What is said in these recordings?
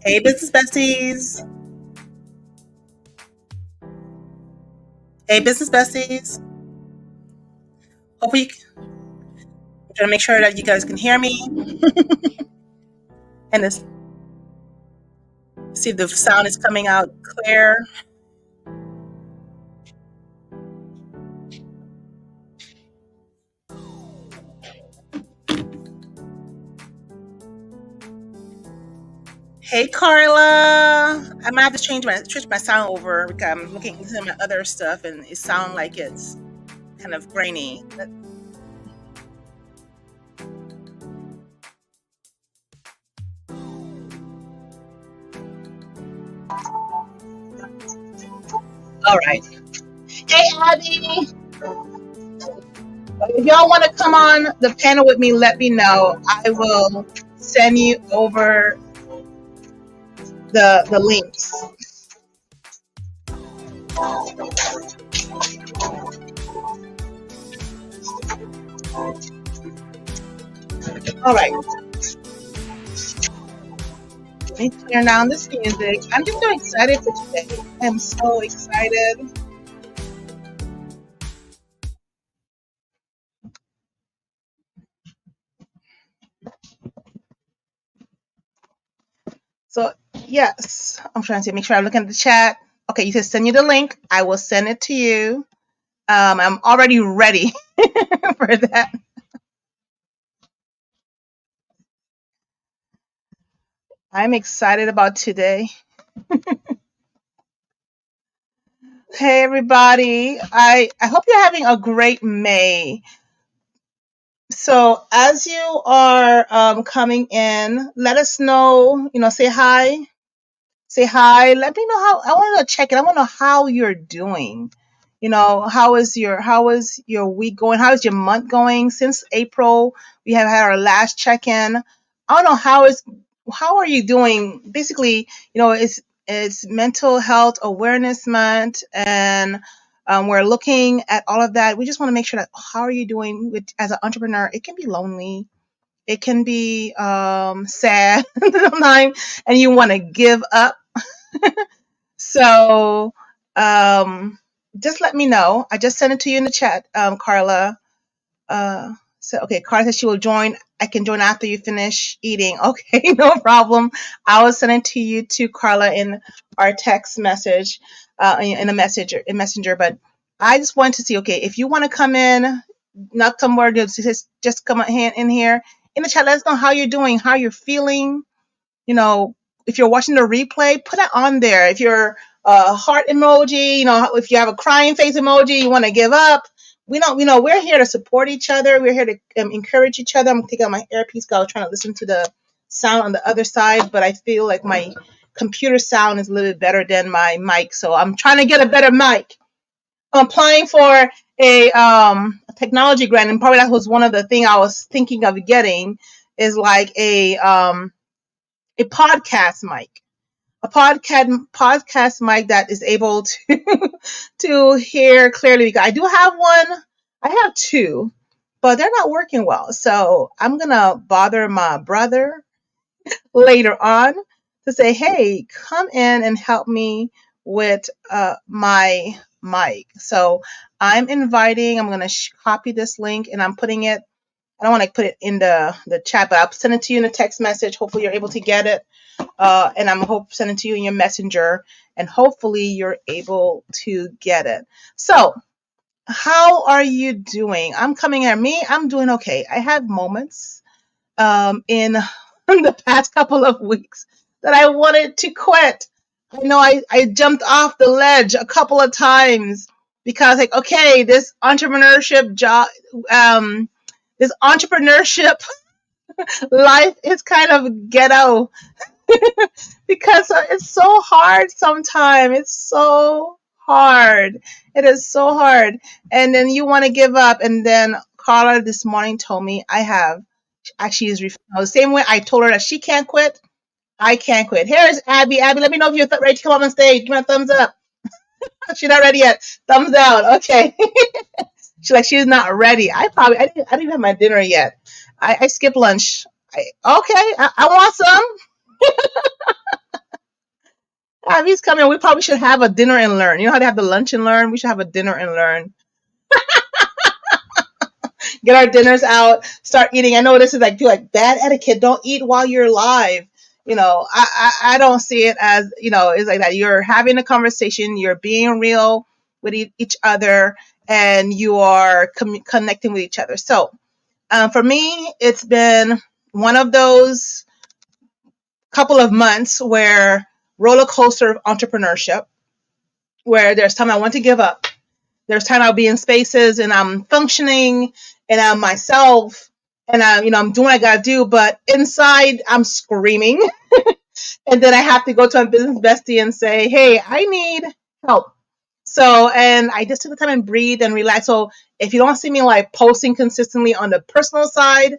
Hey, business besties. Hey, business besties. Hopefully, I'm trying to make sure that you guys can hear me and this, see if the sound is coming out clear. Hey, Carla. I might have to switch my sound over because I'm looking into my other stuff and it sounds like it's kind of grainy. All right. Hey, Abby. If y'all want to come on the panel with me, let me know. I will send you over the links. All right. Let me turn down this music. I'm just so excited for today. I'm so excited. So yes, I'm trying to make sure I'm looking at the chat. Okay, you said send you the link. I will send it to you. I'm already ready for that. I'm excited about today. Hey everybody. I hope you're having a great May. So as you are coming in, let us know, say hi. Say hi. Let me know how I want to check it. I want to know how you're doing. How is your week going? How is your month going? Since April, we have had our last check-in. I don't know how are you doing? Basically, it's mental health awareness month, and we're looking at all of that. We just want to make sure that how are you doing as an entrepreneur? It can be lonely. It can be sad sometimes, and you want to give up. So just let me know. I just sent it to you in the chat, Carla. Okay, Carla said she will join. I can join after you finish eating. Okay, no problem. I will send it to you too, Carla, in our text message, in a messenger. But I just want to see. Okay, if you want to come in, not somewhere, just come in here in the chat. Let us know how you're doing, how you're feeling. If you're watching the replay, put it on there. If you're a heart emoji, if you have a crying face emoji, you want to give up. We don't, we're here to support each other. We're here to encourage each other. I'm taking out my earpiece because I was trying to listen to the sound on the other side, but I feel like my computer sound is a little bit better than my mic. So I'm trying to get a better mic. I'm applying for a technology grant, and probably that was one of the things I was thinking of getting is like a podcast mic, a podcast mic that is able to to hear clearly. Because I do have one, I have two, but they're not working well. So I'm gonna bother my brother later on to say, hey, come in and help me with my mic. So I'm gonna copy this link and I'm putting it. I don't want to put it in the chat, but I'll send it to you in a text message. Hopefully you're able to get it. And I'm sending it to you in your messenger, and hopefully you're able to get it. So, how are you doing? I'm coming here. I'm doing okay. I had moments in the past couple of weeks that I wanted to quit. I know I jumped off the ledge a couple of times because, like, okay, this entrepreneurship job, this entrepreneurship life is kind of ghetto because it's so hard sometimes. It's so hard. It is so hard. And then you want to give up. And then Carla this morning told me actually is the same way I told her that she can't quit. I can't quit. Here's Abby. Abby, let me know if you're ready to come up on stage. Give me a thumbs up. She's not ready yet. Thumbs down. Okay. She's not ready. I didn't even have my dinner yet. I skipped lunch. Okay. I want some. Abby's coming. We probably should have a dinner and learn. You know how they have the lunch and learn? We should have a dinner and learn. Get our dinners out, start eating. I know this is like feel like bad etiquette. Don't eat while you're live. I don't see it as it's like that. You're having a conversation. You're being real with each other, and you are connecting with each other. So for me, it's been one of those couple of months where roller coaster of entrepreneurship, where there's time I want to give up. There's time I'll be in spaces and I'm functioning and I'm myself and I'm doing what I gotta do, but inside I'm screaming. And then I have to go to my business bestie and say, hey, I need help. So, and I just took the time and breathe and relax. So if you don't see me like posting consistently on the personal side,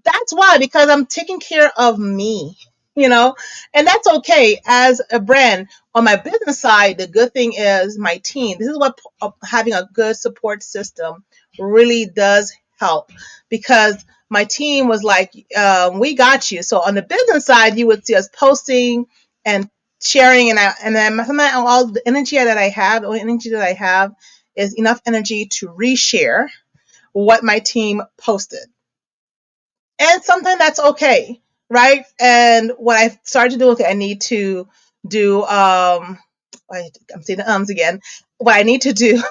that's why, because I'm taking care of me, you know, and that's okay as a brand. On my business side, the good thing is my team. This is what having a good support system really does help, because my team was like, we got you. So on the business side, you would see us posting and sharing, and then all the energy that I have, the only energy that I have is enough energy to reshare what my team posted, and sometimes that's okay, right? And what I started to do, okay, I need to do I'm saying the ums again. What I need to do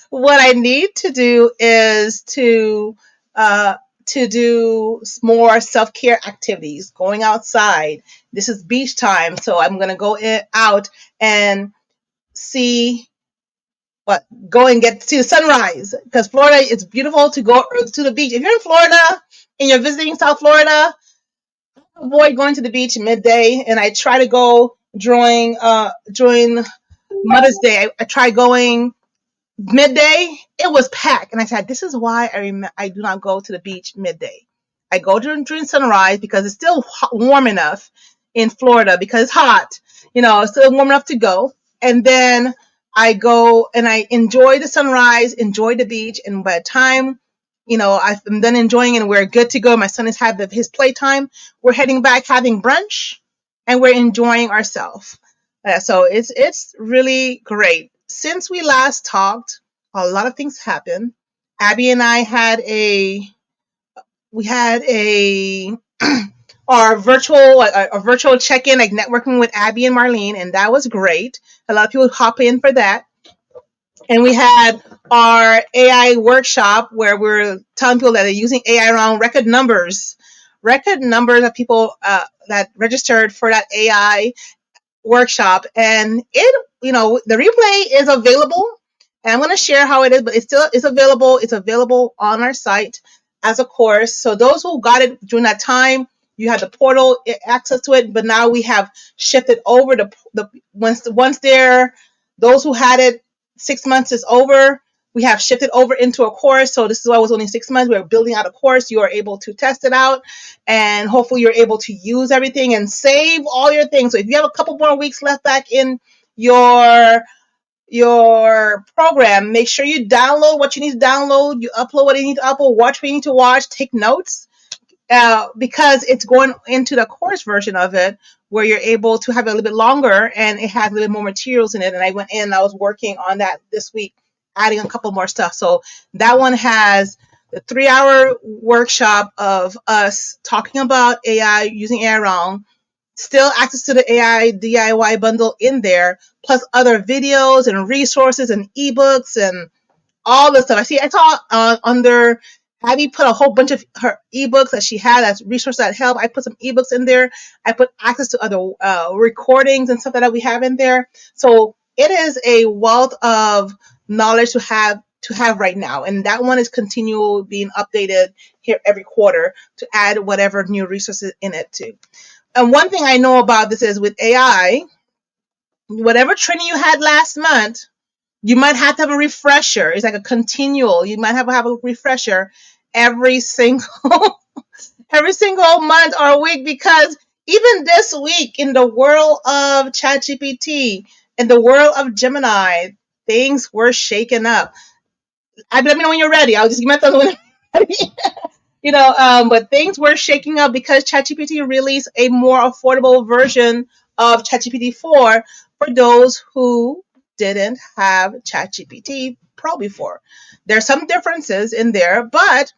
what I need to do is to do more self-care activities, going outside. This is beach time, so I'm going to go out and see what go and get to see the sunrise, because Florida, it's beautiful to go to the beach. If you're in Florida and you're visiting South Florida, avoid going to the beach midday. And I try to go during Mother's Day. I try going midday. It was packed, and I said, "This is why I do not go to the beach midday. I go during sunrise because it's still warm enough in Florida because it's hot. It's still warm enough to go, and then I go and I enjoy the sunrise, enjoy the beach, and by the time I'm done enjoying and we're good to go. My son has had his playtime. We're heading back, having brunch, and we're enjoying ourselves. So it's really great. Since we last talked, a lot of things happened. Abby and I had a our virtual check-in, like networking with Abby and Marlene, and that was great. A lot of people hop in for that. And we had our AI workshop where we're telling people that are using AI around record numbers of people that registered for that AI workshop. And the replay is available, and I'm going to share how it is, but it still is available. It's available on our site as a course. So those who got it during that time, you had the portal access to it, but now we have shifted over the once they're those who had it 6 months is over. We have shifted over into a course. So this is why it was only 6 months. We're building out a course. You are able to test it out, and hopefully you're able to use everything and save all your things. So if you have a couple more weeks left back in your program, make sure you download what you need to download, you upload what you need to upload, watch what you need to watch, take notes, because it's going into the course version of it where you're able to have it a little bit longer and it has a little bit more materials in it. And I went in and I was working on that this week, adding a couple more stuff. So that one has the 3-hour workshop of us talking about AI, using AI wrong, still access to the AI DIY bundle in there, plus other videos and resources and ebooks and all the stuff. I saw under Abby put a whole bunch of her ebooks that she had as resources that help. I put some ebooks in there. I put access to other recordings and stuff that we have in there. So it is a wealth of knowledge to have right now, and that one is continual being updated here every quarter to add whatever new resources in it too. And one thing I know about this is with AI, whatever training you had last month, you might have to have a refresher. It's like a continual. You might have a refresher every single every single month or week, because even this week in the world of ChatGPT, in the world of Gemini, things were shaken up. Let me know when you're ready. I'll just give my thumbs when I'm ready. But things were shaking up because ChatGPT released a more affordable version of ChatGPT 4 for those who didn't have ChatGPT Pro before. There's some differences in there, but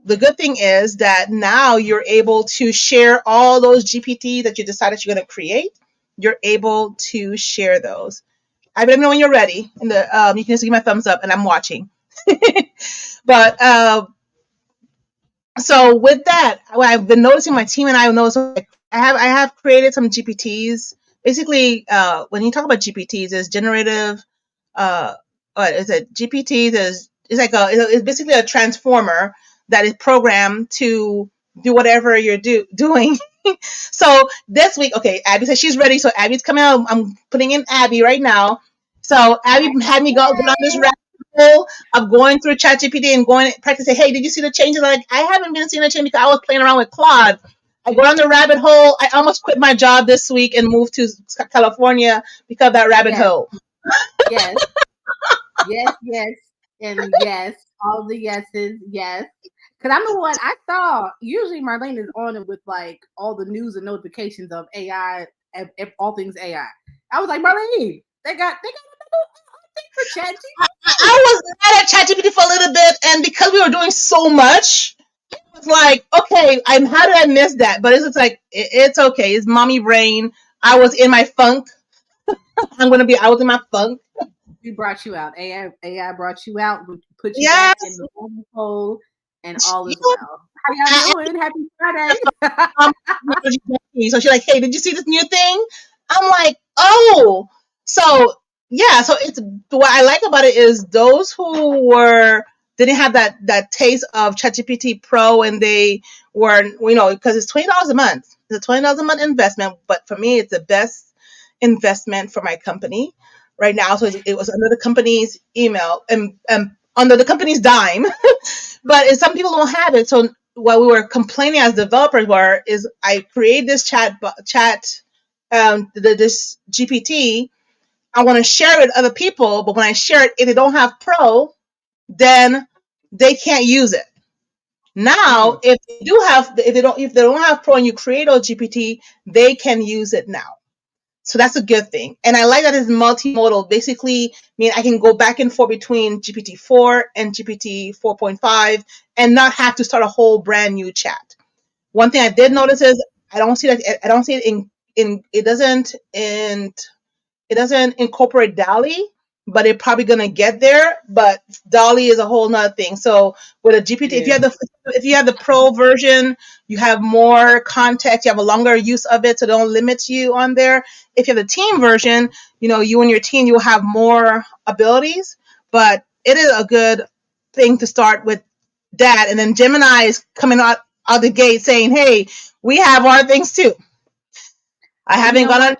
the good thing is that now you're able to share all those GPT that you decided you're going to create. You're able to share those. I let me know when you're ready. And you can just give me a thumbs up, and I'm watching. But so with that, what I've been noticing, my team and I know, so I have created some GPTs. Basically, when you talk about GPTs, is generative. What is it? GPTs is it's basically a transformer that is programmed to do whatever you're doing. So this week, okay, Abby says she's ready. So Abby's coming out. I'm putting in Abby right now. So Abby had me go on this rabbit hole of going through ChatGPT and going practicing. Hey, did you see the changes? Like, I haven't been seeing the change because I was playing around with Claude. I go down the rabbit hole. I almost quit my job this week and moved to California because of that rabbit hole. Yes. Yes, yes, and yes, all the yeses, yes. Because I'm the one I saw. Usually, Marlene is on it with like all the news and notifications of AI, all things AI. I was like, Marlene, they got another thing for ChatGPT. I was mad at ChatGPT for a little bit, and because we were doing so much, it's like, okay, how did I miss that? But it's just like it's okay. It's mommy brain. I was in my funk. I was in my funk. We brought you out. AI brought you out. We put you Yes. back in the normal hole, and all is well. How y'all doing? Happy Friday. So she's like, hey, did you see this new thing? I'm like, oh. So yeah, so it's what I like about it is those who didn't have that taste of ChatGPT Pro, and they were, because it's $20 a month. It's a $20 a month investment, but for me, it's the best investment for my company right now. So it was under the company's email and under the company's dime. But some people don't have it. So what we were complaining as developers is I create this this GPT. I want to share it with other people, but when I share it, if they don't have Pro, then they can't use it. Now, if they don't have Pro and you create a GPT, they can use it now. So that's a good thing. And I like that it's multimodal. Basically, I can go back and forth between GPT-4 and GPT 4.5 and not have to start a whole brand new chat. One thing I did notice is I don't see it it doesn't incorporate DALL-E, but it's probably gonna get there. But DALL-E is a whole nother thing. So with a GPT, if you have the Pro version, you have more context, you have a longer use of it, so don't limit you on there. If you have the team version, you and your team, you will have more abilities. But it is a good thing to start with that, and then Gemini is coming out the gate saying, "Hey, we have our things too." I haven't gone on.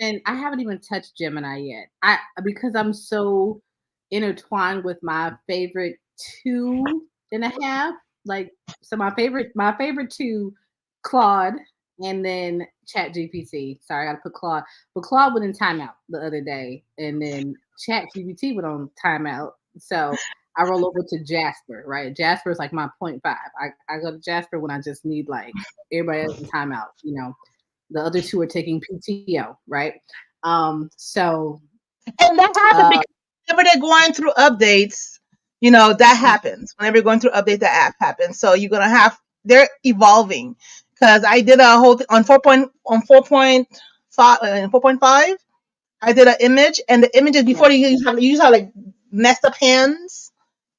And I haven't even touched Gemini yet. Because I'm so intertwined with my favorite 2.5. Like, so my favorite two, Claude and then Chat GPT. Sorry, I gotta put Claude. But Claude went in timeout the other day, and then Chat GPT went on timeout. So I roll over to Jasper, right? Jasper is like my 0.5. I go to Jasper when I just need like everybody else in timeout, The other two are taking PTO, right? So and that happens because whenever they're going through updates, that happens. Whenever you're going through updates, the app happens. So you're gonna they're evolving. Because I did a whole on 4.5 I did an image, and the images before you use how like messed up hands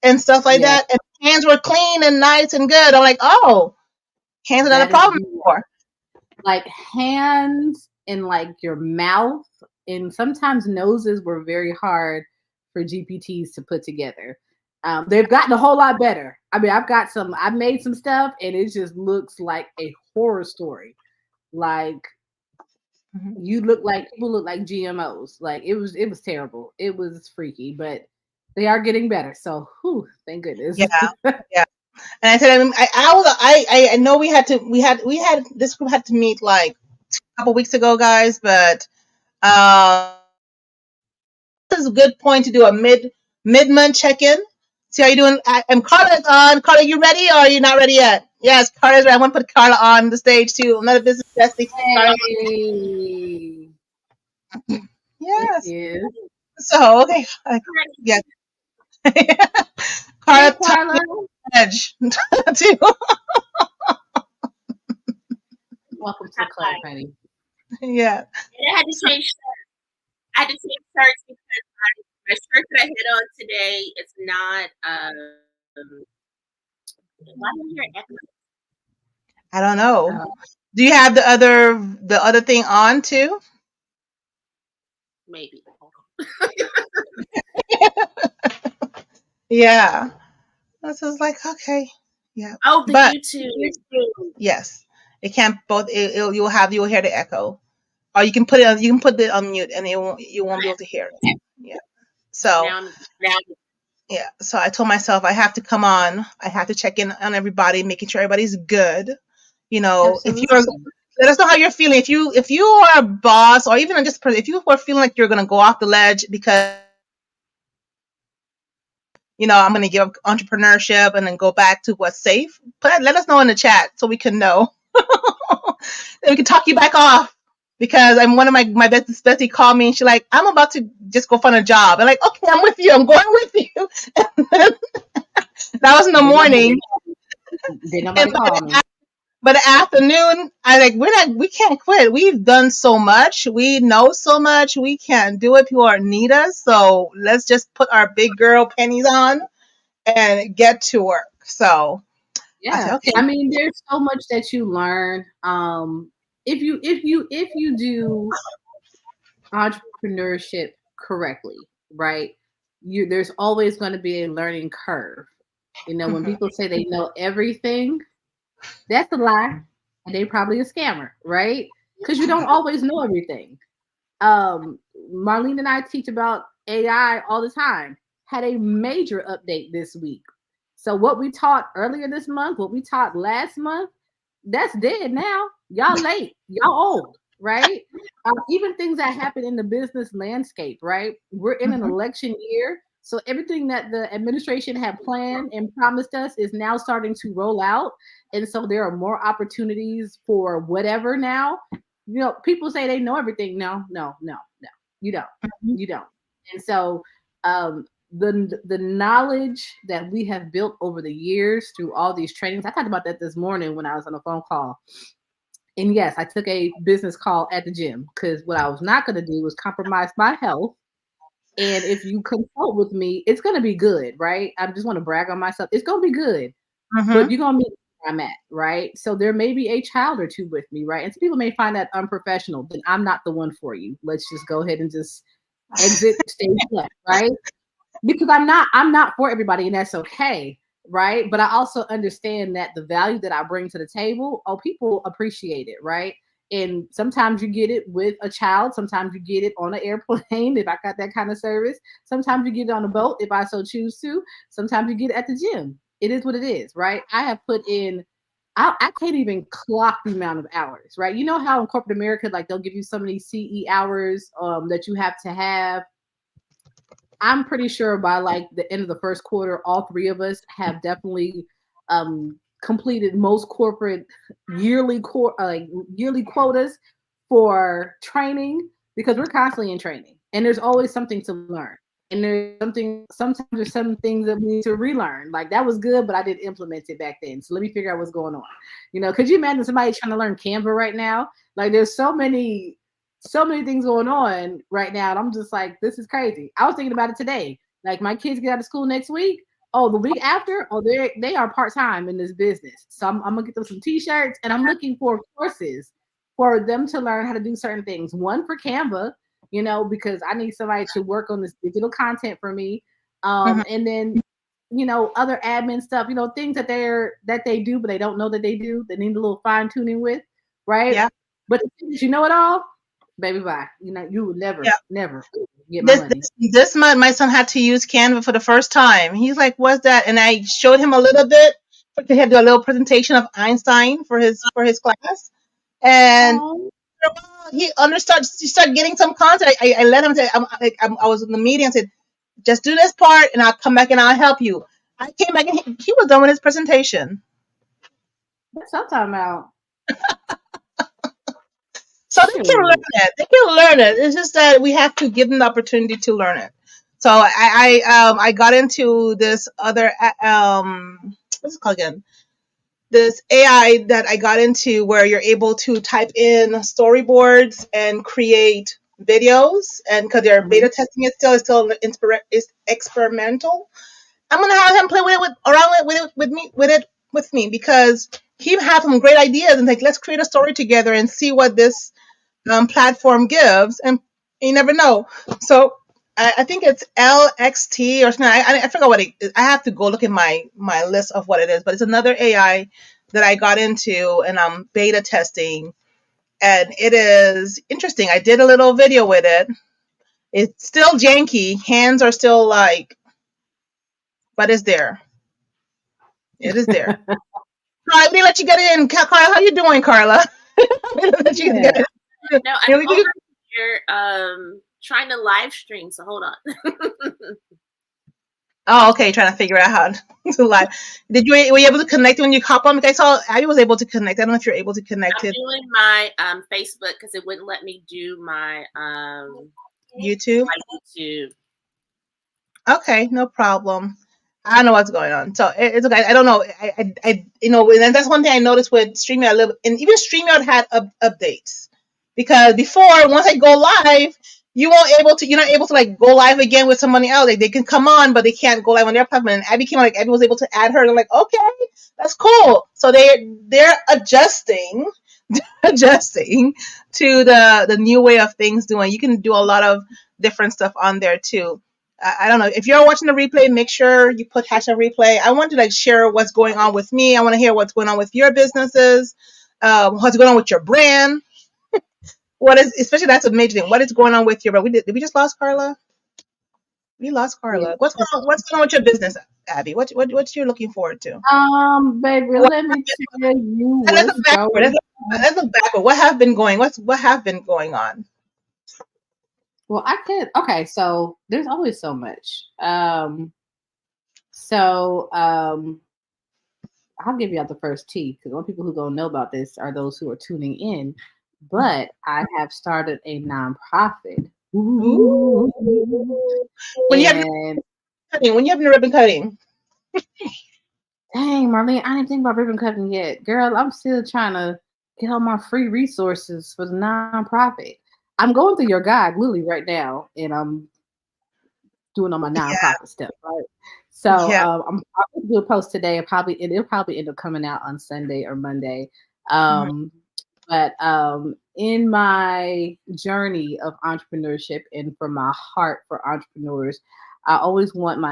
and stuff like that, and hands were clean and nice and good. I'm like, oh, hands are not a problem anymore. Like hands and like your mouth, and sometimes noses were very hard for GPTs to put together. They've gotten a whole lot better. I mean, I've made some stuff, and it just looks like a horror story. Like people look like GMOs. Like it was terrible. It was freaky, but they are getting better. So, thank goodness. Yeah, yeah. And I said, I know we had this group had to meet like a couple weeks ago, guys, but this is a good point to do a mid-month check-in. See how you doing. And Carla's on. Carla, you ready or are you not ready yet? Yes, Carla's right. I want to put Carla on the stage too. Another business bestie. Carla. Hey, thank Yes. you. So okay. Yes. Hey, Carla taught me Carla. edge too. Welcome to the club, honey. Yeah. And I had to change shirts. I had to change shirts because my shirt that I had on today is not. Why do I hear echo? I don't know. Uh, Do you have the other thing on too? Maybe. Hold Yeah. I was just like, okay. Yeah. on. Oh, the But YouTube. yes, it can't both. You'll hear the echo, or you can put it on. You can put it on mute, and you won't be able to hear it. Yeah. So Now, yeah. So I told myself I have to come on. I have to check in on everybody, making sure everybody's good. If you're absolutely. let us know how you're feeling. If you are a boss, or even just if you are feeling like you're gonna go off the ledge because I'm gonna give up entrepreneurship and then go back to what's safe, let us know in the chat so we can know. And we can talk you back off. Because I'm one of my bestie called me and she's like, I'm about to just go find a job. I'm like, okay, I'm with you. I'm going with you. That was in the Did morning. nobody, did And nobody call me? but the afternoon, I like we can't quit. We've done so much. We know so much. We can't do it. People are need us. So let's just put our big girl panties on and get to work. So I said, Yeah. okay. I mean, there's so much that you learn. If you do entrepreneurship correctly, right? There's always going to be a learning curve. When Mhm. people say they know everything, that's a lie, and they probably a scammer, right? Because you don't always know everything. Marlene and I teach about AI all the time. Had a major update this week. So what we taught earlier this month, what we taught last month, that's dead now. Y'all late. Y'all old, right? Even things that happen in the business landscape, right? We're in an Mhm. election year. So everything that the administration had planned and promised us is now starting to roll out. And so there are more opportunities for whatever now. People say they know everything. No, no, no, no. You don't. You don't. And so um the knowledge that we have built over the years through all these trainings. I talked about that this morning when I was on a phone call. And yes, I took a business call at the gym because what I was not going to do was compromise my health. And if you consult with me, it's going to be good, right? I just want to brag on myself. It's going to be good, but Mhm. you're going to meet where I'm at, right? So there may be a child or two with me, right? And some people may find that unprofessional. Then I'm not the one for you. Let's just go ahead and just exit stage left, right? Because I'm not for everybody, and that's okay, right? But I also understand that the value that I bring to the table, people appreciate it, right? And sometimes you get it with a child, sometimes you get it on an airplane if I got that kind of service, sometimes you get it on a boat if I so choose to, sometimes you get it at the gym. It is what it is, right? I have put in I can't even clock the amount of hours, right? You know how in corporate America, like they'll give you so many CE hours that you have to have. I'm pretty sure by like the end of the first quarter, all three of us have definitely completed most corporate yearly quotas for training because we're constantly in training and there's always something to learn. And sometimes there's some things that we need to relearn. Like that was good, but I didn't implement it back then. So let me figure out what's going on. Could you imagine somebody trying to learn Canva right now? Like there's so many things going on right now. And I'm just like, this is crazy. I was thinking about it today. Like my kids get out of school next week. Oh, the week after, they are part time in this business. So I'm gonna get them some t-shirts, and I'm looking for courses for them to learn how to do certain things. One for Canva, because I need somebody to work on this digital content for me. Mhm. And then other admin stuff, things that they do, but they don't know that they do. They need a little fine tuning with, right? Yeah. But the thing is, you know it all, baby, bye. You will Yeah. never get my This, money. this month, my son had to use Canva for the first time. He's like, "What's that?" And I showed him a little bit. He had to do a little presentation of Einstein for his class, and Oh, he understood. He started getting some content. I let him say, I was in the meeting and said, "Just do this part, and I'll come back and I'll help you." I came back and he was done with his presentation. That's what I'm talking about. So they can learn Shoot. it. They can learn it. It's just that we have to give them the opportunity to learn it. So I got into this other what's it called again? This AI that I got into where you're able to type in storyboards and create videos, and because they're Mhm. beta testing it still, it's experimental. I'm gonna have him play with it with me because he has some great ideas and like let's create a story together and see what this platform gives, and you never know. So I think it's LXT or something. I forgot what it is. I have to go look at my list of what it is, but it's another AI that I got into and I'm beta testing, and it is interesting. I did a little video with it. It's still janky. Hands are still like, but it's there. It is there. Carla, let me let you get in. Carla, how you doing, Carla? Let you Yeah. get in. No, You I'm know, over here trying to live stream, so hold on. Oh, okay. Trying to figure out how to live. Were you able to connect when you hop on? Because I saw Abby was able to connect. I don't know if you're able to connect I'm it. doing my Facebook because it wouldn't let me do my YouTube. YouTube. Okay, no problem. I don't know what's going on, so it's okay. I don't know. You know, and that's one thing I noticed with StreamYard. And even StreamYard had updates because before, once I go live, you're not able to like go live again with somebody else. Like they can come on, but they can't go live on their platform. And Abby came on, like Abby was able to add her. And I'm like, okay, that's cool. So they're adjusting to the new way of things doing. You can do a lot of different stuff on there too. I don't know if you're watching the replay. Make sure you put hashtag replay. I want to like share what's going on with me. I want to hear what's going on with your businesses. What's going on with your brand? What is especially that's a major thing. What is going on with your brand? Did we just lost Carla? We lost Yeah. Carla. What's going on with your business, Abby? What you're looking forward to? Baby, What, let me tell you let's what's look backward. going on. Let's look backward. What have been going on? Well, okay, so there's always so much. So I'll give you out the first T because the only people who don't know about this are those who are tuning in. But I have started a nonprofit. Ooh. When you have And when you have your ribbon cutting. dang, Marlene, I didn't think about ribbon cutting yet. Girl, I'm still trying to get all my free resources for the nonprofit. I'm going through your guide, Lily, right now, and I'm doing all my Yeah, nonprofit stuff, right? So yeah. I'll do a post today. It'll probably end up coming out on Sunday or Monday. Mhm. But in my journey of entrepreneurship and for my heart for entrepreneurs, I always want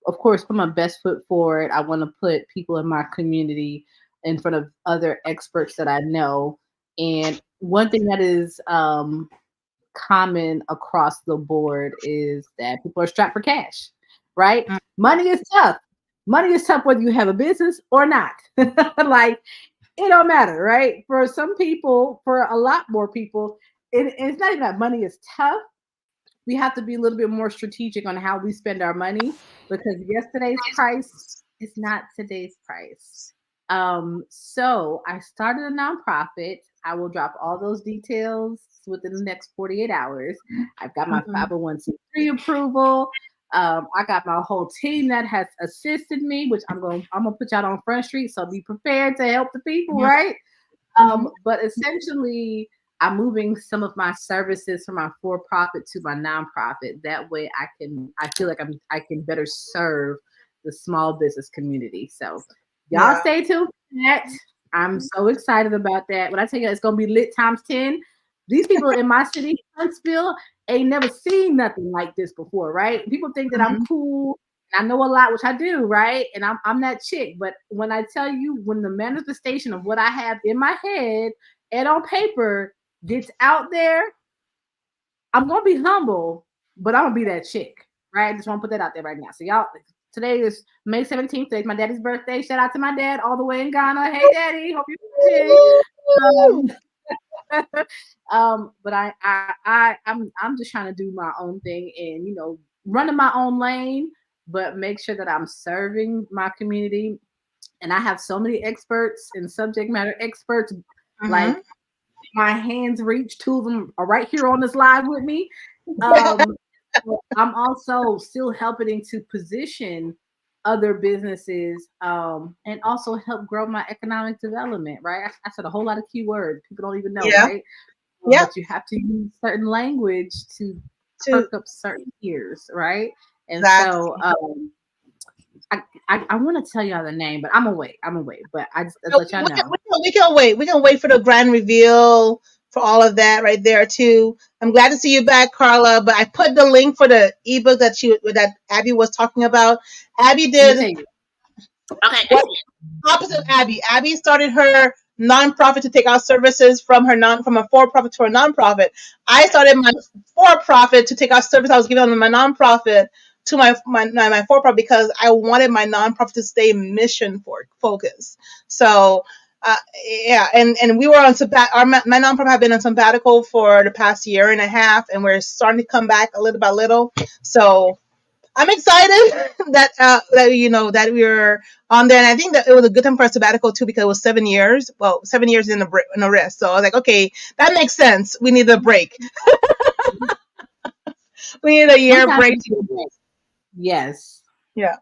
of course, put my best foot forward. I want to put people in my community in front of other experts that I know. And one thing that is common across the board is that people are strapped for cash, right? Mm. Money is tough. Money is tough whether you have a business or not. Like it don't matter, right? For some people, for a lot more people, it's not even that money is tough. We have to be a little bit more strategic on how we spend our money because yesterday's price is not today's price. So I started a nonprofit. I will drop all those details within the next 48 hours. I've got my Mhm. 501c3 approval. I got my whole team that has assisted me, which I'm gonna put y'all on Front Street. So be prepared to help the people, Mhm. right? Mhm. But essentially, I'm moving some of my services from my for-profit to my nonprofit. That way, I feel like I can better serve the small business community. So, y'all Yeah. stay tuned for that. I'm so excited about that. When I tell you it's gonna be lit times 10, these people in my city, Huntsville, ain't never seen nothing like this before, right? People think that I'm Mhm. cool I know a lot, which I do, right? And I'm that chick. But when I tell you, when the manifestation of what I have in my head and on paper gets out there, I'm gonna be humble, but I'm gonna be that chick, right? I just want to put that out there right now. So y'all, today is May 17th. Today's my daddy's birthday. Shout out to my dad all the way in Ghana. Hey, daddy, hope you're Woo! watching. But I'm just trying to do my own thing and running my own lane, but make sure that I'm serving my community and I have so many experts and subject matter experts. Mhm. Like my hands reach, two of them are right here on this live with me. I'm also still helping to position other businesses and also help grow my economic development, right? I said a whole lot of keywords people don't even know, Yeah. right? Yeah. But you have to use certain language to To perk up certain ears, right? And exactly. so I want to tell y'all the name, but I'm gonna wait. But I just No, let y'all know. we can wait. We can wait for the grand reveal for all of that right there too. I'm glad to see you back, Carla. But I put the link for the ebook that Abby was talking about. Abby Let me did tell you. Okay, what opposite of Abby. Abby started her nonprofit to take out services from a for-profit to a nonprofit. I started my for-profit to take out service I was giving on my nonprofit to my for-profit because I wanted my nonprofit to stay mission focused. So yeah, and we were on my nonprofit have been on sabbatical for the past year and a half, and we're starting to come back a little by little. So I'm excited that we're on there, and I think that it was a good time for a sabbatical too because it was 7 years. Well, 7 years in a rest. So I was like, okay, that makes sense. We need a break. We need a year break. Yes. Yeah.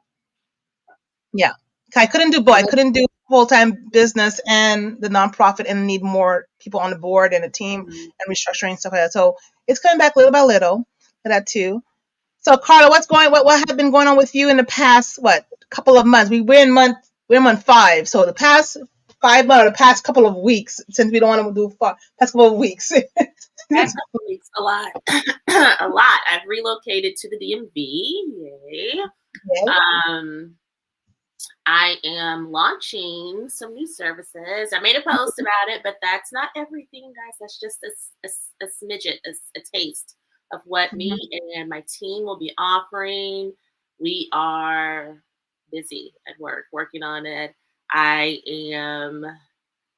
I couldn't do both. I couldn't do full-time business and the nonprofit and need more people on the board and a team and restructuring stuff like that. So it's coming back little by little for that too. So Carla, what have been going on with you in the past couple of months? We're in month 5. So the past 5 months, or the past couple of weeks, since we don't want to do past couple of weeks. Past couple of weeks, a lot. A lot. I've relocated to the DMV. Yay. I am launching some new services. I made a post about it, but that's not everything, guys. That's just a smidget, a taste of what me and my team will be offering. We are busy at work, working on it. I am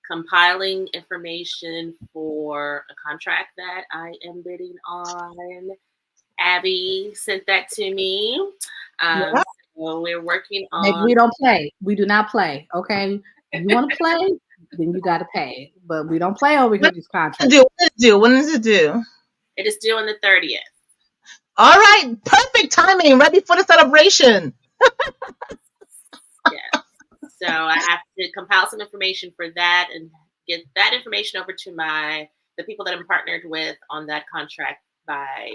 compiling information for a contract that I am bidding on. Abby sent that to me. So we're working on. We don't play. We do not play. Okay. If you want to play, then you got to pay. But we don't play over here. These contracts. When is it due? It is due on the 30th. All right. Perfect timing. Ready for the celebration. Yeah. So I have to compile some information for that and get that information over to the people that I'm partnered with on that contract by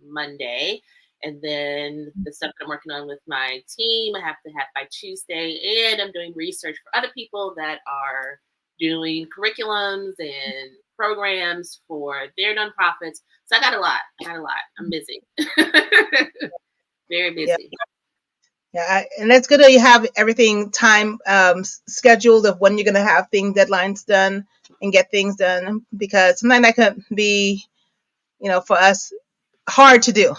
Monday. And then the stuff that I'm working on with my team, I have to have by Tuesday. And I'm doing research for other people that are doing curriculums and programs for their nonprofits. So I got a lot. I'm busy. Very busy. Yeah, and it's good that you have everything time scheduled of when you're going to have deadlines done and get things done, because sometimes that could be, for us, hard to do.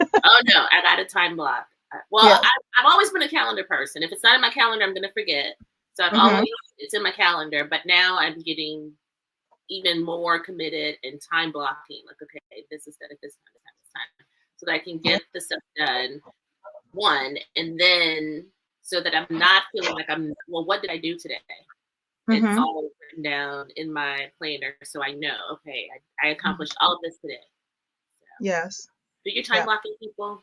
Oh no, I got a time block. Well, yeah. I've always been a calendar person. If it's not in my calendar, I'm going to forget. So I've always, it's in my calendar, but now I'm getting even more committed in time blocking. Like, okay, this is at this time, so that I can get the stuff done. One, and then so that I'm not feeling like what did I do today? It's all written down in my planner, so I know, okay, I accomplished all of this today. So. Yes. Do you time blocking people?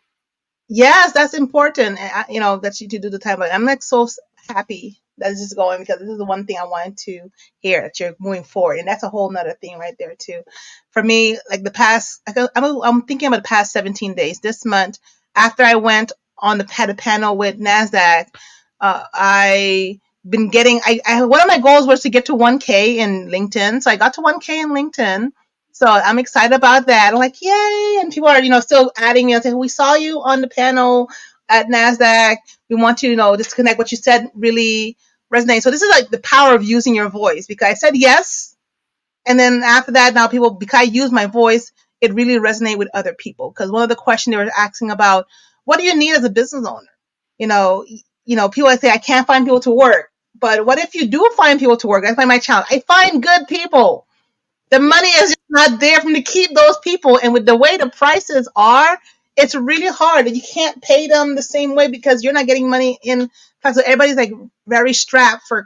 Yes, that's important. That you do the time blocking. I'm like so happy that this is going, because this is the one thing I wanted to hear, that you're moving forward, and that's a whole nother thing right there too. For me, like I'm thinking about the past 17 days. This month, after I went had a panel with NASDAQ, I been getting. One of my goals was to get to 1K in LinkedIn, so I got to 1K in LinkedIn. So I'm excited about that. I'm like, yay! And people are, still adding me and saying, we saw you on the panel at NASDAQ. We want you to, just connect. What you said really resonates. So this is like the power of using your voice, because I said yes. And then after that, now people, because I use my voice, it really resonates with other people. Because one of the questions they were asking about, what do you need as a business owner? People say, I can't find people to work. But what if you do find people to work? That's my challenge. I find good people. The money is just not there for me to keep those people. And with the way the prices are, it's really hard. You can't pay them the same way because you're not getting money in. So everybody's like very strapped for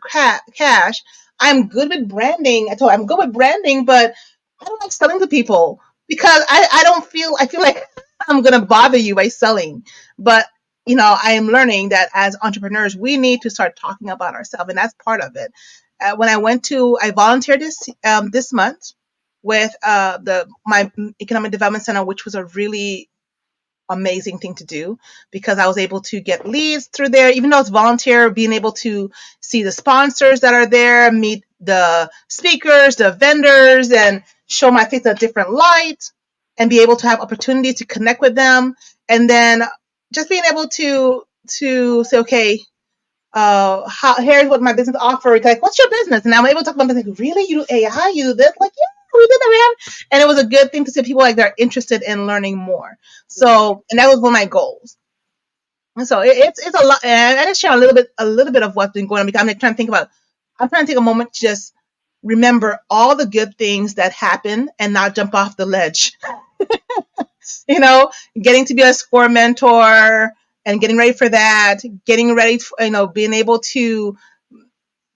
cash. I'm good with branding. I told I'm good with branding, but I don't like selling to people because I feel like I'm gonna bother you by selling. But I am learning that as entrepreneurs, we need to start talking about ourselves, and that's part of it. When I volunteered this month with the my economic development center, which was a really amazing thing to do because I was able to get leads through there, even though it's volunteer, being able to see the sponsors that are there, meet the speakers, the vendors, and show my face in a different light and be able to have opportunities to connect with them. And then just being able to say, okay, here's what my business offers. Like, what's your business? And I'm able to talk about business. Like, really? You do AI? You do this? Like, yeah, we did that. We have, and it was a good thing to see people like they're interested in learning more. So, and that was one of my goals. And so it's a lot. And I just share a little bit of what's been going on because I'm like trying to think about. I'm trying to take a moment to just remember all the good things that happen and not jump off the ledge. Getting to be a SCORE mentor and getting ready for that, getting ready, being able to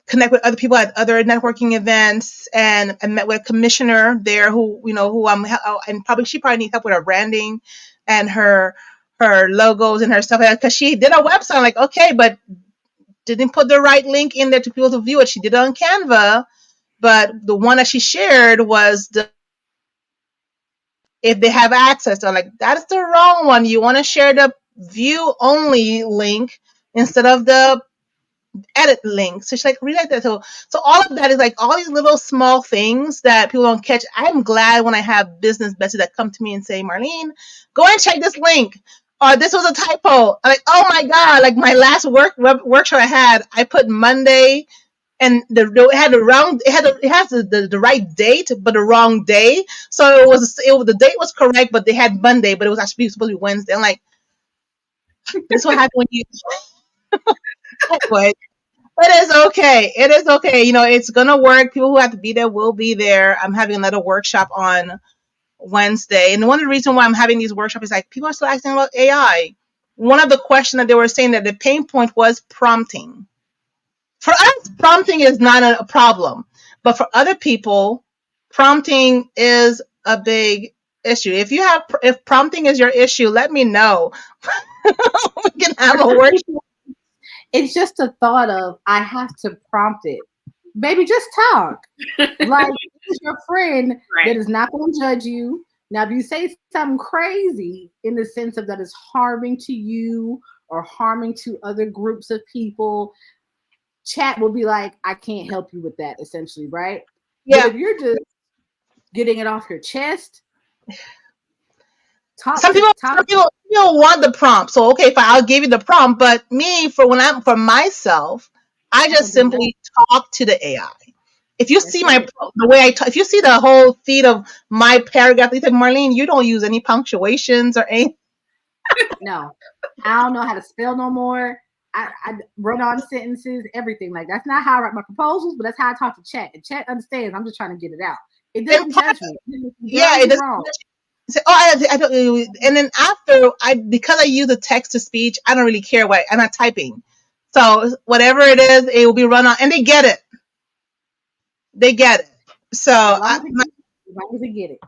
connect with other people at other networking events, and I met with a commissioner there who I'm, and she probably needs help with her branding and her logos and her stuff because she did a website. I'm like, okay, but didn't put the right link in there to people to view it. She did it on Canva, but the one that she shared was if they have access. So I'm like, that's the wrong one. You want to share the view only link instead of the edit link. So she's like, really like that. So all of that is like all these little small things that people don't catch. I'm glad when I have business besties that come to me and say, Marlene, go and check this link. Or this was a typo. I'm like, oh my God, like my last workshop I had, I put Monday and it has the right date but the wrong day, so the date was correct but they had Monday but it was actually supposed to be Wednesday. I'm like, this is what happened when you anyway, it is okay, it's gonna work. People who have to be there will be there. I'm having another workshop on Wednesday, and one of the reasons why I'm having these workshops is like people are still asking about AI. One of the questions that they were saying that the pain point was prompting. For us, prompting is not a problem, but for other people, prompting is a big issue. If prompting is your issue, let me know. We can have a workshop. It's just a thought of I have to prompt it. Baby, just talk. Like, this is your friend that is not going to judge you. Now, if you say something crazy in the sense of that is harming to you or harming to other groups of people, chat will be like, I can't help you with that, essentially, right? Yeah. But if you're just getting it off your chest, some people want the prompt. So okay, fine, I'll give you the prompt. But me, for myself, I just simply talk to the AI. If you see the way I talk, if you see the whole feed of my paragraph, you think, Marlene, you don't use any punctuations or anything. No, I don't know how to spell no more. I run on sentences, everything. Like, that's not how I write my proposals, but that's how I talk to chat. And chat understands. I'm just trying to get it out. It doesn't judge me. Yeah, it doesn't. So, I don't. And then after because I use the text to speech, I don't really care what I'm not typing. So whatever it is, it will be run on, and they get it. They get it. So as long as they get it.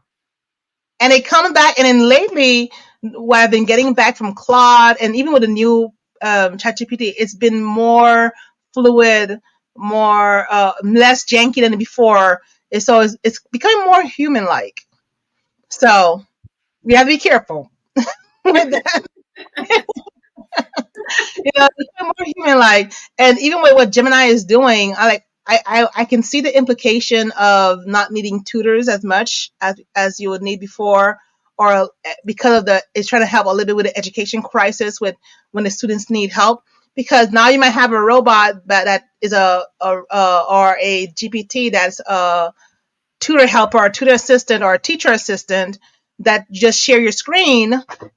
And it comes back, and then lately, what I've been getting back from Claude, and even with the new ChatGPT, it's been more fluid, more less janky than before. So it's becoming more human-like. So we have to be careful with that. It's more human-like, and even with what Gemini is doing, I can see the implication of not needing tutors as much as you would need before, or because of it's trying to help a little bit with the education crisis with when the students need help. Because now you might have a robot that is or a GPT that's a tutor helper, or a tutor assistant, or a teacher assistant that just share your screen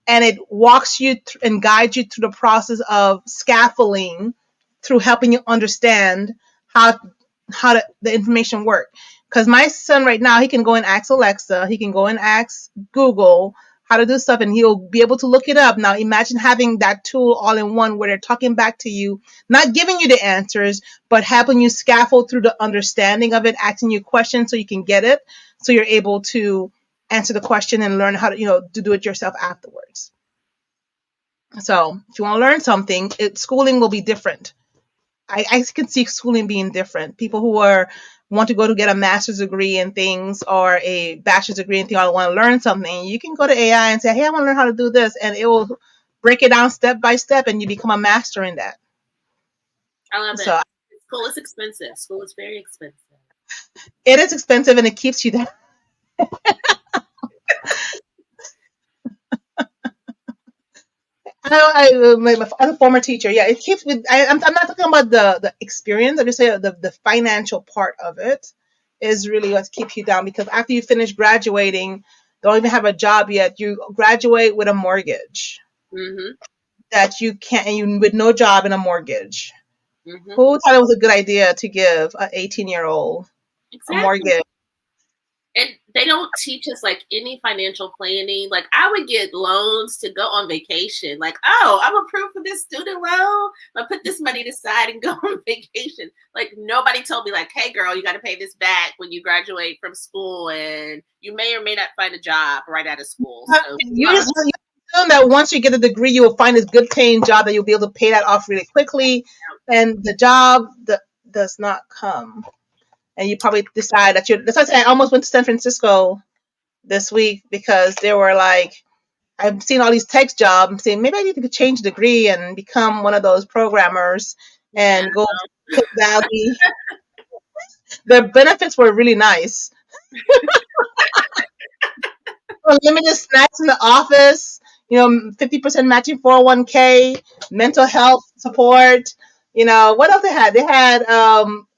and it walks you and guides you through the process of scaffolding through helping you understand how the information work. Because my son right now, he can go and ask Alexa, he can go and ask Google how to do stuff, and he'll be able to look it up. Now imagine having that tool all in one where they're talking back to you, not giving you the answers, but helping you scaffold through the understanding of it, asking you questions so you can get it, so you're able to answer the question and learn how to, to do it yourself afterwards. So if you want to learn something, schooling will be different. I can see schooling being different. People who want to go to get a master's degree in things or a bachelor's degree in things, or want to learn something, you can go to AI and say, hey, I want to learn how to do this, and it will break it down step by step, and you become a master in that. I love it. So School is expensive. School is very expensive. it is expensive, and it keeps you there. As a former teacher, yeah, it keeps me. I'm not talking about the experience. I'm just saying the financial part of it is really what keeps you down, because after you finish graduating, don't even have a job yet. You graduate with a mortgage Mm-hmm. that you can't, and you with no job and a mortgage. Mm-hmm. Who thought it was a good idea to give an 18-year-old a mortgage? And they don't teach us like any financial planning. Like I would get loans to go on vacation. Like, oh, I'm approved for this student loan. I put this money aside and go on vacation. Like nobody told me like, hey girl, you got to pay this back when you graduate from school, and you may or may not find a job right out of school. So, you assume that once you get a degree, you will find a good paying job that you'll be able to pay that off really quickly, and the job does not come. And you probably decide that that's why I said I almost went to San Francisco this week, because they were like, I've seen all these tech jobs. I'm saying maybe I need to change degree and become one of those programmers and go to Silicon Valley. Their benefits were really nice. Unlimited snacks in the office, 50% matching 401k, mental health support. What else they had? They had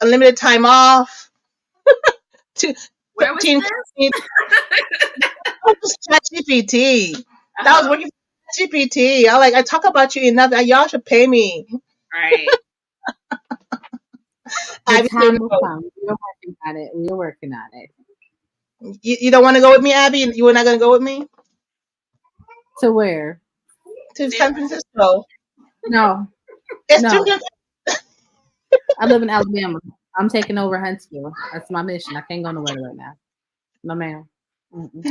unlimited time off. where was this? That was ChatGPT. That was working for ChatGPT. I talk about you enough. Y'all should pay me. Right. The time will come. We're working on it. We're working on it. You don't want to go with me, Abby? You were not going to go with me? To where? To San Francisco. No. It's no. I live in Alabama. I'm taking over Huntsville. That's my mission. I can't go nowhere right now. No, ma'am.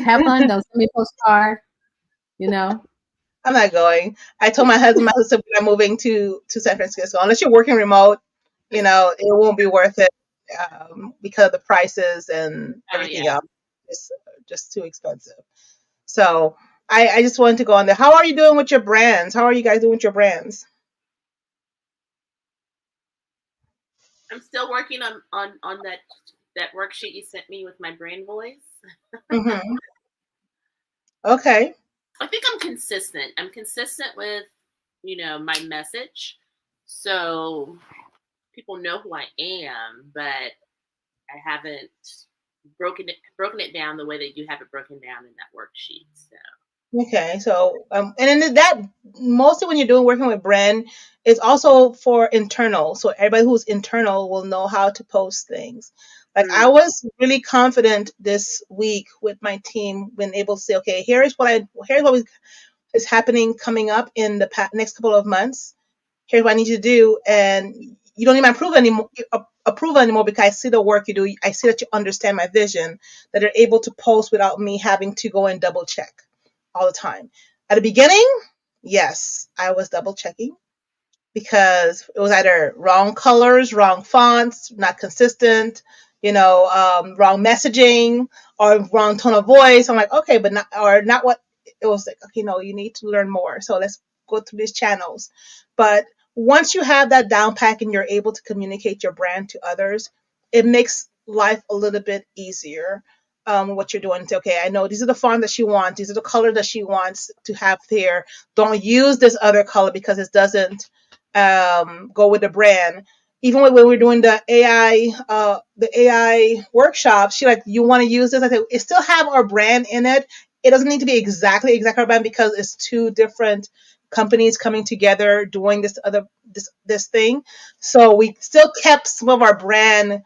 Have fun. Don't send me a postcard. I'm not going. I told my husband, we're moving to San Francisco. Unless you're working remote, it won't be worth it because of the prices and everything else. It's just too expensive. So I just wanted to go on there. How are you doing with your brands? How are you guys doing with your brands? I'm still working on that worksheet you sent me with my brand voice. Mm-hmm. Okay. I think I'm consistent. I'm consistent with, my message. So people know who I am, but I haven't broken it down the way that you have it broken down in that worksheet. So. Okay, so and then that mostly when you're doing working with brand, it's also for internal. So everybody who's internal will know how to post things. Like I was really confident this week with my team, being able to say, okay, here's what is happening coming up in the next couple of months. Here's what I need you to do, and you don't need my approval anymore because I see the work you do. I see that you understand my vision, that you're able to post without me having to go and double check all the time. At the beginning, yes, I was double checking because it was either wrong colors, wrong fonts, not consistent, wrong messaging or wrong tone of voice. I'm like, okay, but not what it was like. Okay, no, you need to learn more. So let's go through these channels. But once you have that down pack and you're able to communicate your brand to others, it makes life a little bit easier. What you're doing. Okay, I know these are the fonts that she wants. These are the color that she wants to have there. Don't use this other color because it doesn't go with the brand. Even when we're doing the AI workshop, she like, you want to use this? I said, it still have our brand in it. It doesn't need to be exactly our brand because it's two different companies coming together doing this thing. So we still kept some of our brand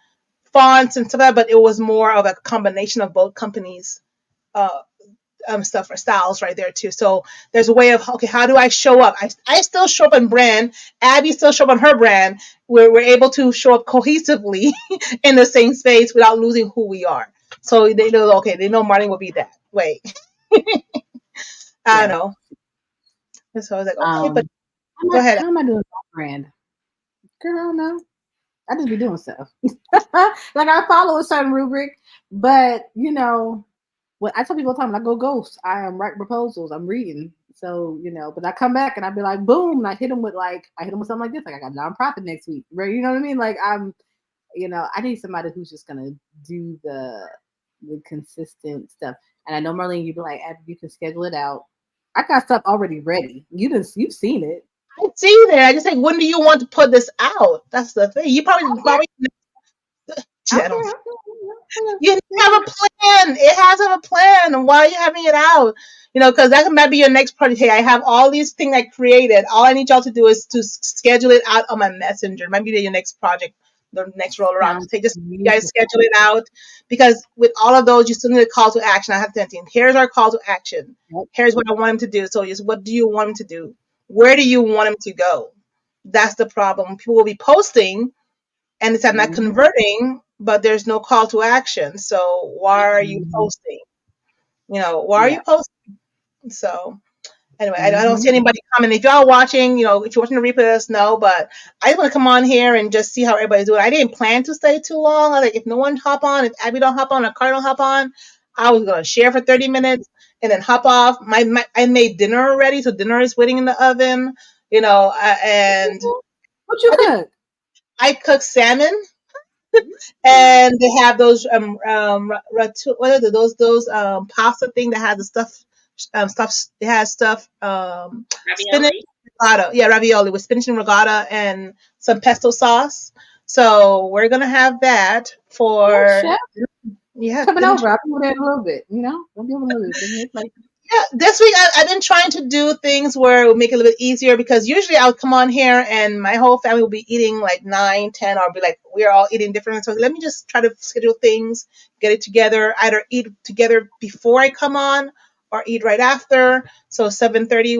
fonts and stuff like that, but it was more of a combination of both companies stuff for styles right there too. So there's a way of, okay, how do I show up? I still show up in brand. Abby still show up on her brand. We're able to show up cohesively in the same space without losing who we are. So they know, okay, they know Marlene will be that way. I don't know. So I was like, okay, but go ahead. How am I doing my brand? Girl, I don't know. I just be doing stuff. Like I follow a certain rubric, but you know, what I tell people all the time, when I go ghost, I am writing proposals, I'm reading. So, you know, but I come back and I be like, boom, and I hit them with something like this. Like I got a nonprofit next week. Right? You know what I mean? Like I need somebody who's just gonna do the consistent stuff. And I know Marlene, you'd be like, Abby, you can schedule it out. I got stuff already ready. You've seen it. I see that. I just say, when do you want to put this out? That's the thing. You probably I don't. You have a plan. It has to have a plan. Why are you having it out? Because that might be your next project. Hey, I have all these things I created. All I need y'all to do is to schedule it out on my messenger. Might be your next project, the next roll around. Say, just you guys schedule it out, because with all of those, you still need a call to action. I have to think. Here's our call to action. Here's what I want him to do. So, just what do you want him to do? Where do you want him to go? That's the problem. People will be posting, and it's not converting, but there's no call to action. So why are you posting? Why are you posting? So anyway, I don't see anybody coming. If y'all watching, if you're watching the replay, let us know. But I just want to come on here and just see how everybody's doing. I didn't plan to stay too long. I was like, if no one hop on, if Abby don't hop on, or Carter don't hop on, I was gonna share for 30 minutes and then hop off. I made dinner already, so dinner is waiting in the oven. And what you cook? I cook salmon. And they have those what are those pasta thing that has the stuff it has stuff spinach ricotta. Yeah, ravioli with spinach and ricotta and some pesto sauce. So we're gonna have that for coming over. I'll be over there in a little bit, I'll be over a little bit. Yeah, this week I've been trying to do things where it will make it a little bit easier, because usually I would come on here and my whole family will be eating like 9, 10, or be like, we're all eating different. So let me just try to schedule things, get it together, either eat together before I come on or eat right after. So 7:30,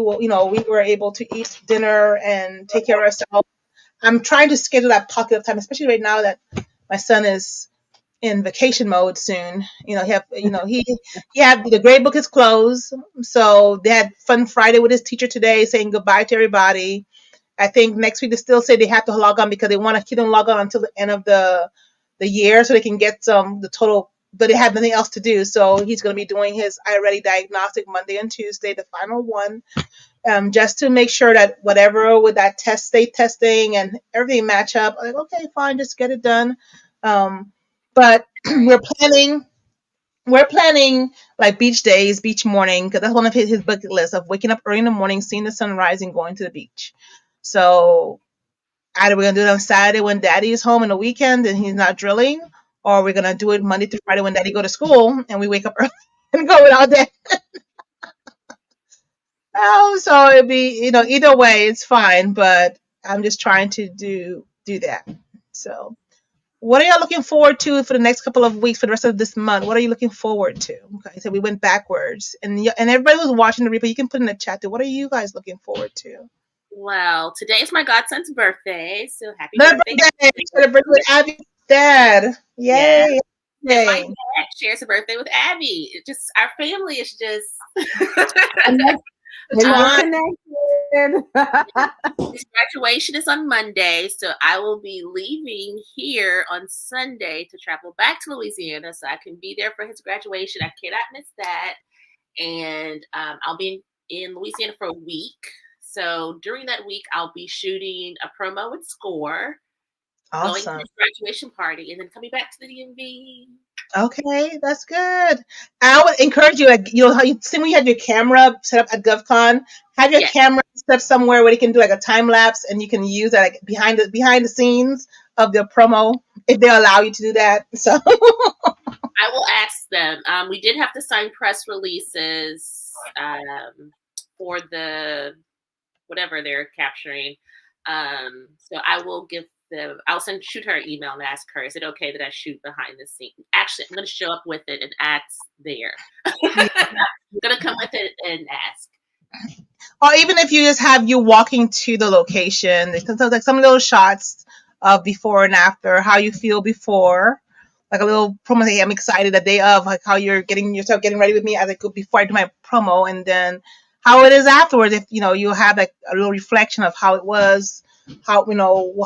we were able to eat dinner and take care of ourselves. I'm trying to schedule that pocket of time, especially right now that my son is in vacation mode soon. He had the grade book is closed, so they had fun Friday with his teacher today, saying goodbye to everybody. I think next week they still say they have to log on, because they want to keep them log on until the end of the year, so they can get the total. But they have nothing else to do, so he's going to be doing his iReady diagnostic Monday and Tuesday, the final one, just to make sure that whatever with that state testing and everything match up. Like, okay, fine, just get it done. But we're planning like beach days, beach morning, because that's one of his bucket list of waking up early in the morning, seeing the sunrise, and going to the beach. So either we're gonna do it on Saturday when Daddy is home in the weekend and he's not drilling, or we're gonna do it Monday through Friday when Daddy go to school and we wake up early and go without Dad. So it'd be either way it's fine, but I'm just trying to do that. So. What are y'all looking forward to for the next couple of weeks, for the rest of this month? What are you looking forward to? Okay, so we went backwards. And everybody who's watching the replay, you can put in the chat too. What are you guys looking forward to? Well, today is my godson's birthday, so happy birthday. Celebrate with Abby's dad. Yay. Yeah. My dad shares a birthday with Abby. Our family is just his graduation is on Monday, so I will be leaving here on Sunday to travel back to Louisiana so I can be there for his graduation. I cannot miss that. And I'll be in Louisiana for a week. So during that week, I'll be shooting a promo with Score, going to his graduation party, and then coming back to the DMV. Okay, that's good. I would encourage you, how you see when you have your camera set up at GovCon, have your camera set somewhere where you can do like a time lapse, and you can use that like behind the scenes of the promo, if they allow you to do that. So I will ask them. We did have to sign press releases for the whatever they're capturing. So I will give I'll shoot her an email and ask her, is it okay that I shoot behind the scenes? Actually, I'm going to show up with it and ask there. I'm going to come with it and ask. Or even if you just have you walking to the location, sometimes like some of those shots of before and after, how you feel before, like a little promo. Say, I'm excited the day of, like how you're getting yourself getting ready with me as I go before I do my promo, and then how it is afterwards. If you'll have like a little reflection of how it was, how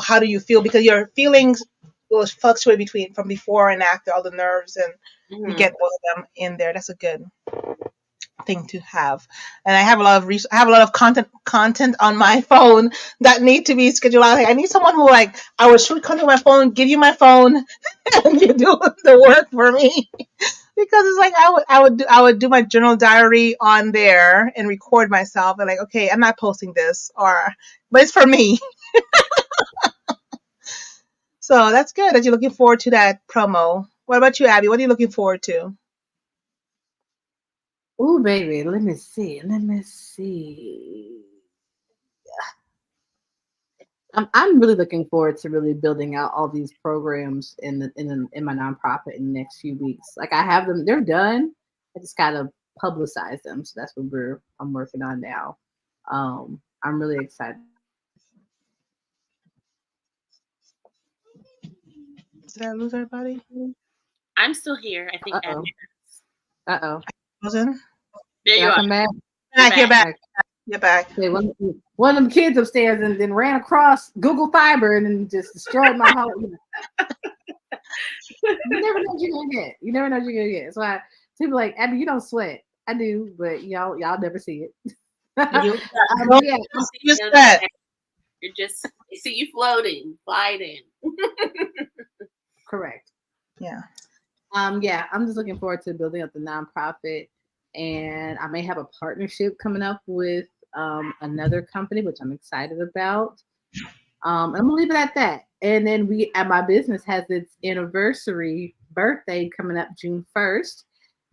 how do you feel, because your feelings will fluctuate between from before and after, all the nerves, and you get both of them in there. That's a good thing to have. And I have a lot of I have a lot of content on my phone that need to be scheduled out. Like, I need someone who, like, I would shoot content on my phone, give you my phone, and you do the work for me. Because it's like I would do my journal diary on there and record myself and like, okay, I'm not posting this, but it's for me. So that's good that you're looking forward to that promo. What about you, Abby? What are you looking forward to? Oh, baby, let me see. Let me see. I'm really looking forward to really building out all these programs in my nonprofit in the next few weeks. Like, I have them; they're done. I just gotta publicize them. So that's what I'm working on now. I'm really excited. Did I lose everybody? I'm still here. I think. Uh-oh. Wasn't? There you are. Come back. You're back. You're back. Okay, one of them kids upstairs and then ran across Google Fiber and then just destroyed my whole. You never know what you're gonna get. You never know what you're gonna get. So people like, Abby, you don't sweat. I do, but y'all never see it. You're just see you floating, gliding. Correct. Yeah. Yeah, I'm just looking forward to building up the nonprofit, and I may have a partnership coming up with another company, which I'm excited about. I'm gonna leave it at that. And then my business has its anniversary birthday coming up June 1st.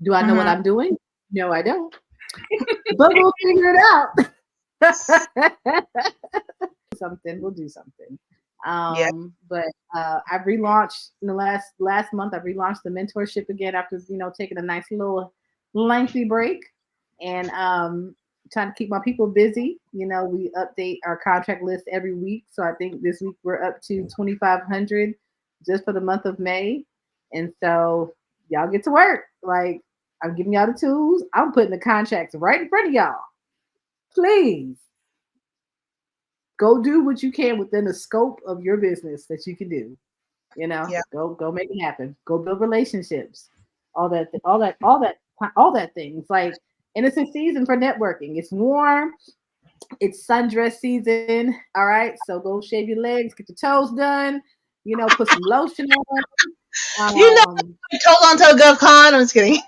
Do I know what I'm doing? No, I don't. But we'll figure it out. We'll do something. But I've relaunched in the last month. I've relaunched the mentorship again after taking a nice little lengthy break, and trying to keep my people busy. We update our contract list every week, so I think this week we're up to 2,500 just for the month of May, and so y'all get to work. Like, I'm giving y'all the tools. I'm putting the contracts right in front of y'all. Please go do what you can within the scope of your business that you can do. Go make it happen. Go build relationships. All that things. Like, and it's a season for networking. It's warm. It's sundress season. All right. So go shave your legs, get your toes done. Put some lotion on. Toes on to a GovCon. I'm just kidding.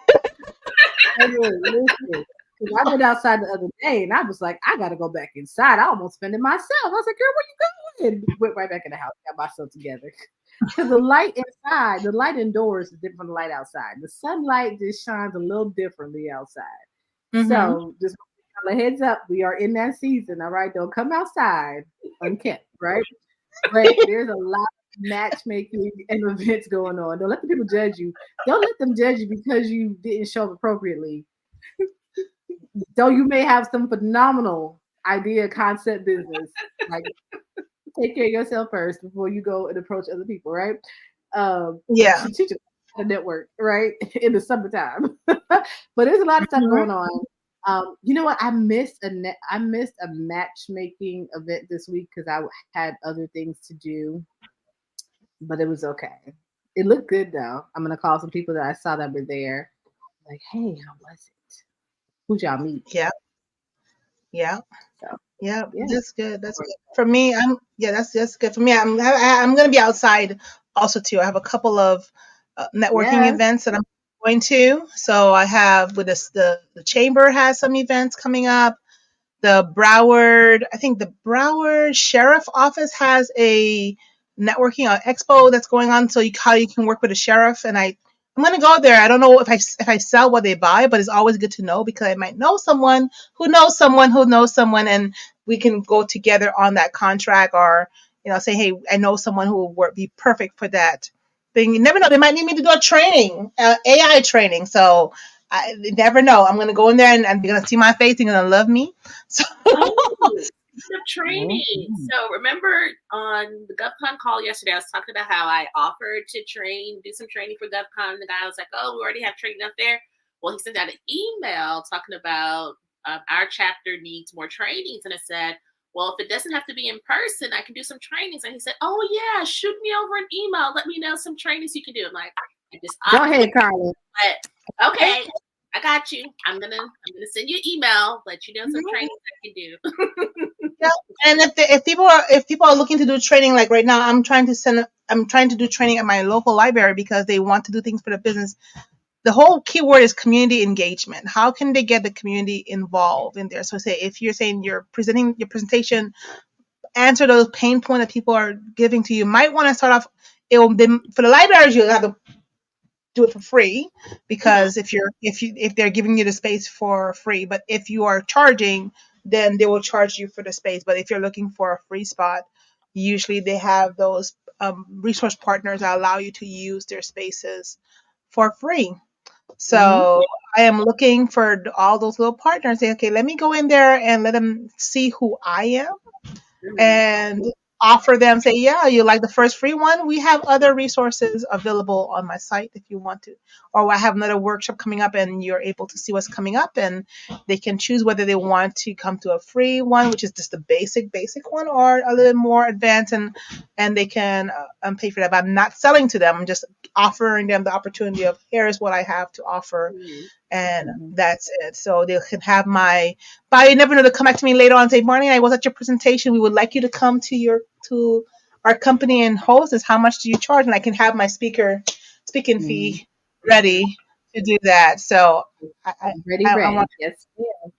I went outside the other day and I was like, I gotta go back inside. I almost spent it myself. I was like, girl, where you going? Went right back in the house, got myself together. Because the light inside, the light indoors is different from the light outside. The sunlight just shines a little differently outside. So just a heads up, we are in that season. All right. Don't come outside unkept, right? But there's a lot of matchmaking and events going on. Don't let the people judge you. Don't let them judge you because you didn't show up appropriately. Though you may have some phenomenal idea, concept, business, like, take care of yourself first before you go and approach other people, right? Teach a network, right, in the summertime. But there's a lot of stuff going on. You know what? I missed a matchmaking event this week because I had other things to do, but it was okay. It looked good though. I'm gonna call some people that I saw that were there. Like, hey, how was it? Who'd y'all meet? Yeah. That's good. That's good for me. That's good for me. I'm gonna be outside also too. I have a couple of networking events that I'm going to. So I have with this, the chamber has some events coming up. I think the Broward Sheriff Office has a networking expo that's going on. So how you can work with a sheriff, and I'm going to go there. I don't know if I sell what they buy, but it's always good to know because I might know someone who knows someone who knows someone, and we can go together on that contract, or say, hey, I know someone who will be perfect for that thing. You never know. They might need me to do a training, AI training. So I never know. I'm going to go in there and they're going to see my face. They're going to love me. So Oh, the training. Mhm. So remember on the GovCon call yesterday, I was talking about how I offered to do some training for GovCon. The guy was like, "Oh, we already have training up there." Well, he sent out an email talking about our chapter needs more trainings, and it said, "Well, if it doesn't have to be in person, I can do some trainings." And he said, "Oh yeah, shoot me over an email. Let me know some trainings you can do." I'm like, I just Go ahead, Carla. but okay, I got you. I'm gonna send you an email, let you know some Mhm. trainings I can do. Yeah. And if people are looking to do training, like right now, I'm trying to do training at my local library because they want to do things for the business. The whole keyword is community engagement. How can they get the community involved in there? So say if you're saying you're presenting your presentation, answer those pain points that people are giving to you. Might want to start off. For the libraries, you'll have to do it for free Mhm. because if they're giving you the space for free. But if you are charging, then they will charge you for the space. But if you're looking for a free spot, usually they have those resource partners that allow you to use their spaces for free. Mhm. So I am looking for all those little partners. Say, okay, let me go in there and let them see who I am Mhm. and offer them, say, yeah, you like the first free one, we have other resources available on my site if you want to, or I have another workshop coming up and you're able to see what's coming up, and they can choose whether they want to come to a free one, which is just the basic one, or a little more advanced, and they can pay for that. But I'm not selling to them, I'm just offering them the opportunity of, here is what I have to offer, Mhm. and Mhm. that's it. So they can have but you never know, to come back to me later on and say, Marnie, I was at your presentation. We would like you to come to our company and host this. How much do you charge? And I can have my speaking Mhm. fee ready to do that. So I, Ready, I want, ready. Yes. Yeah.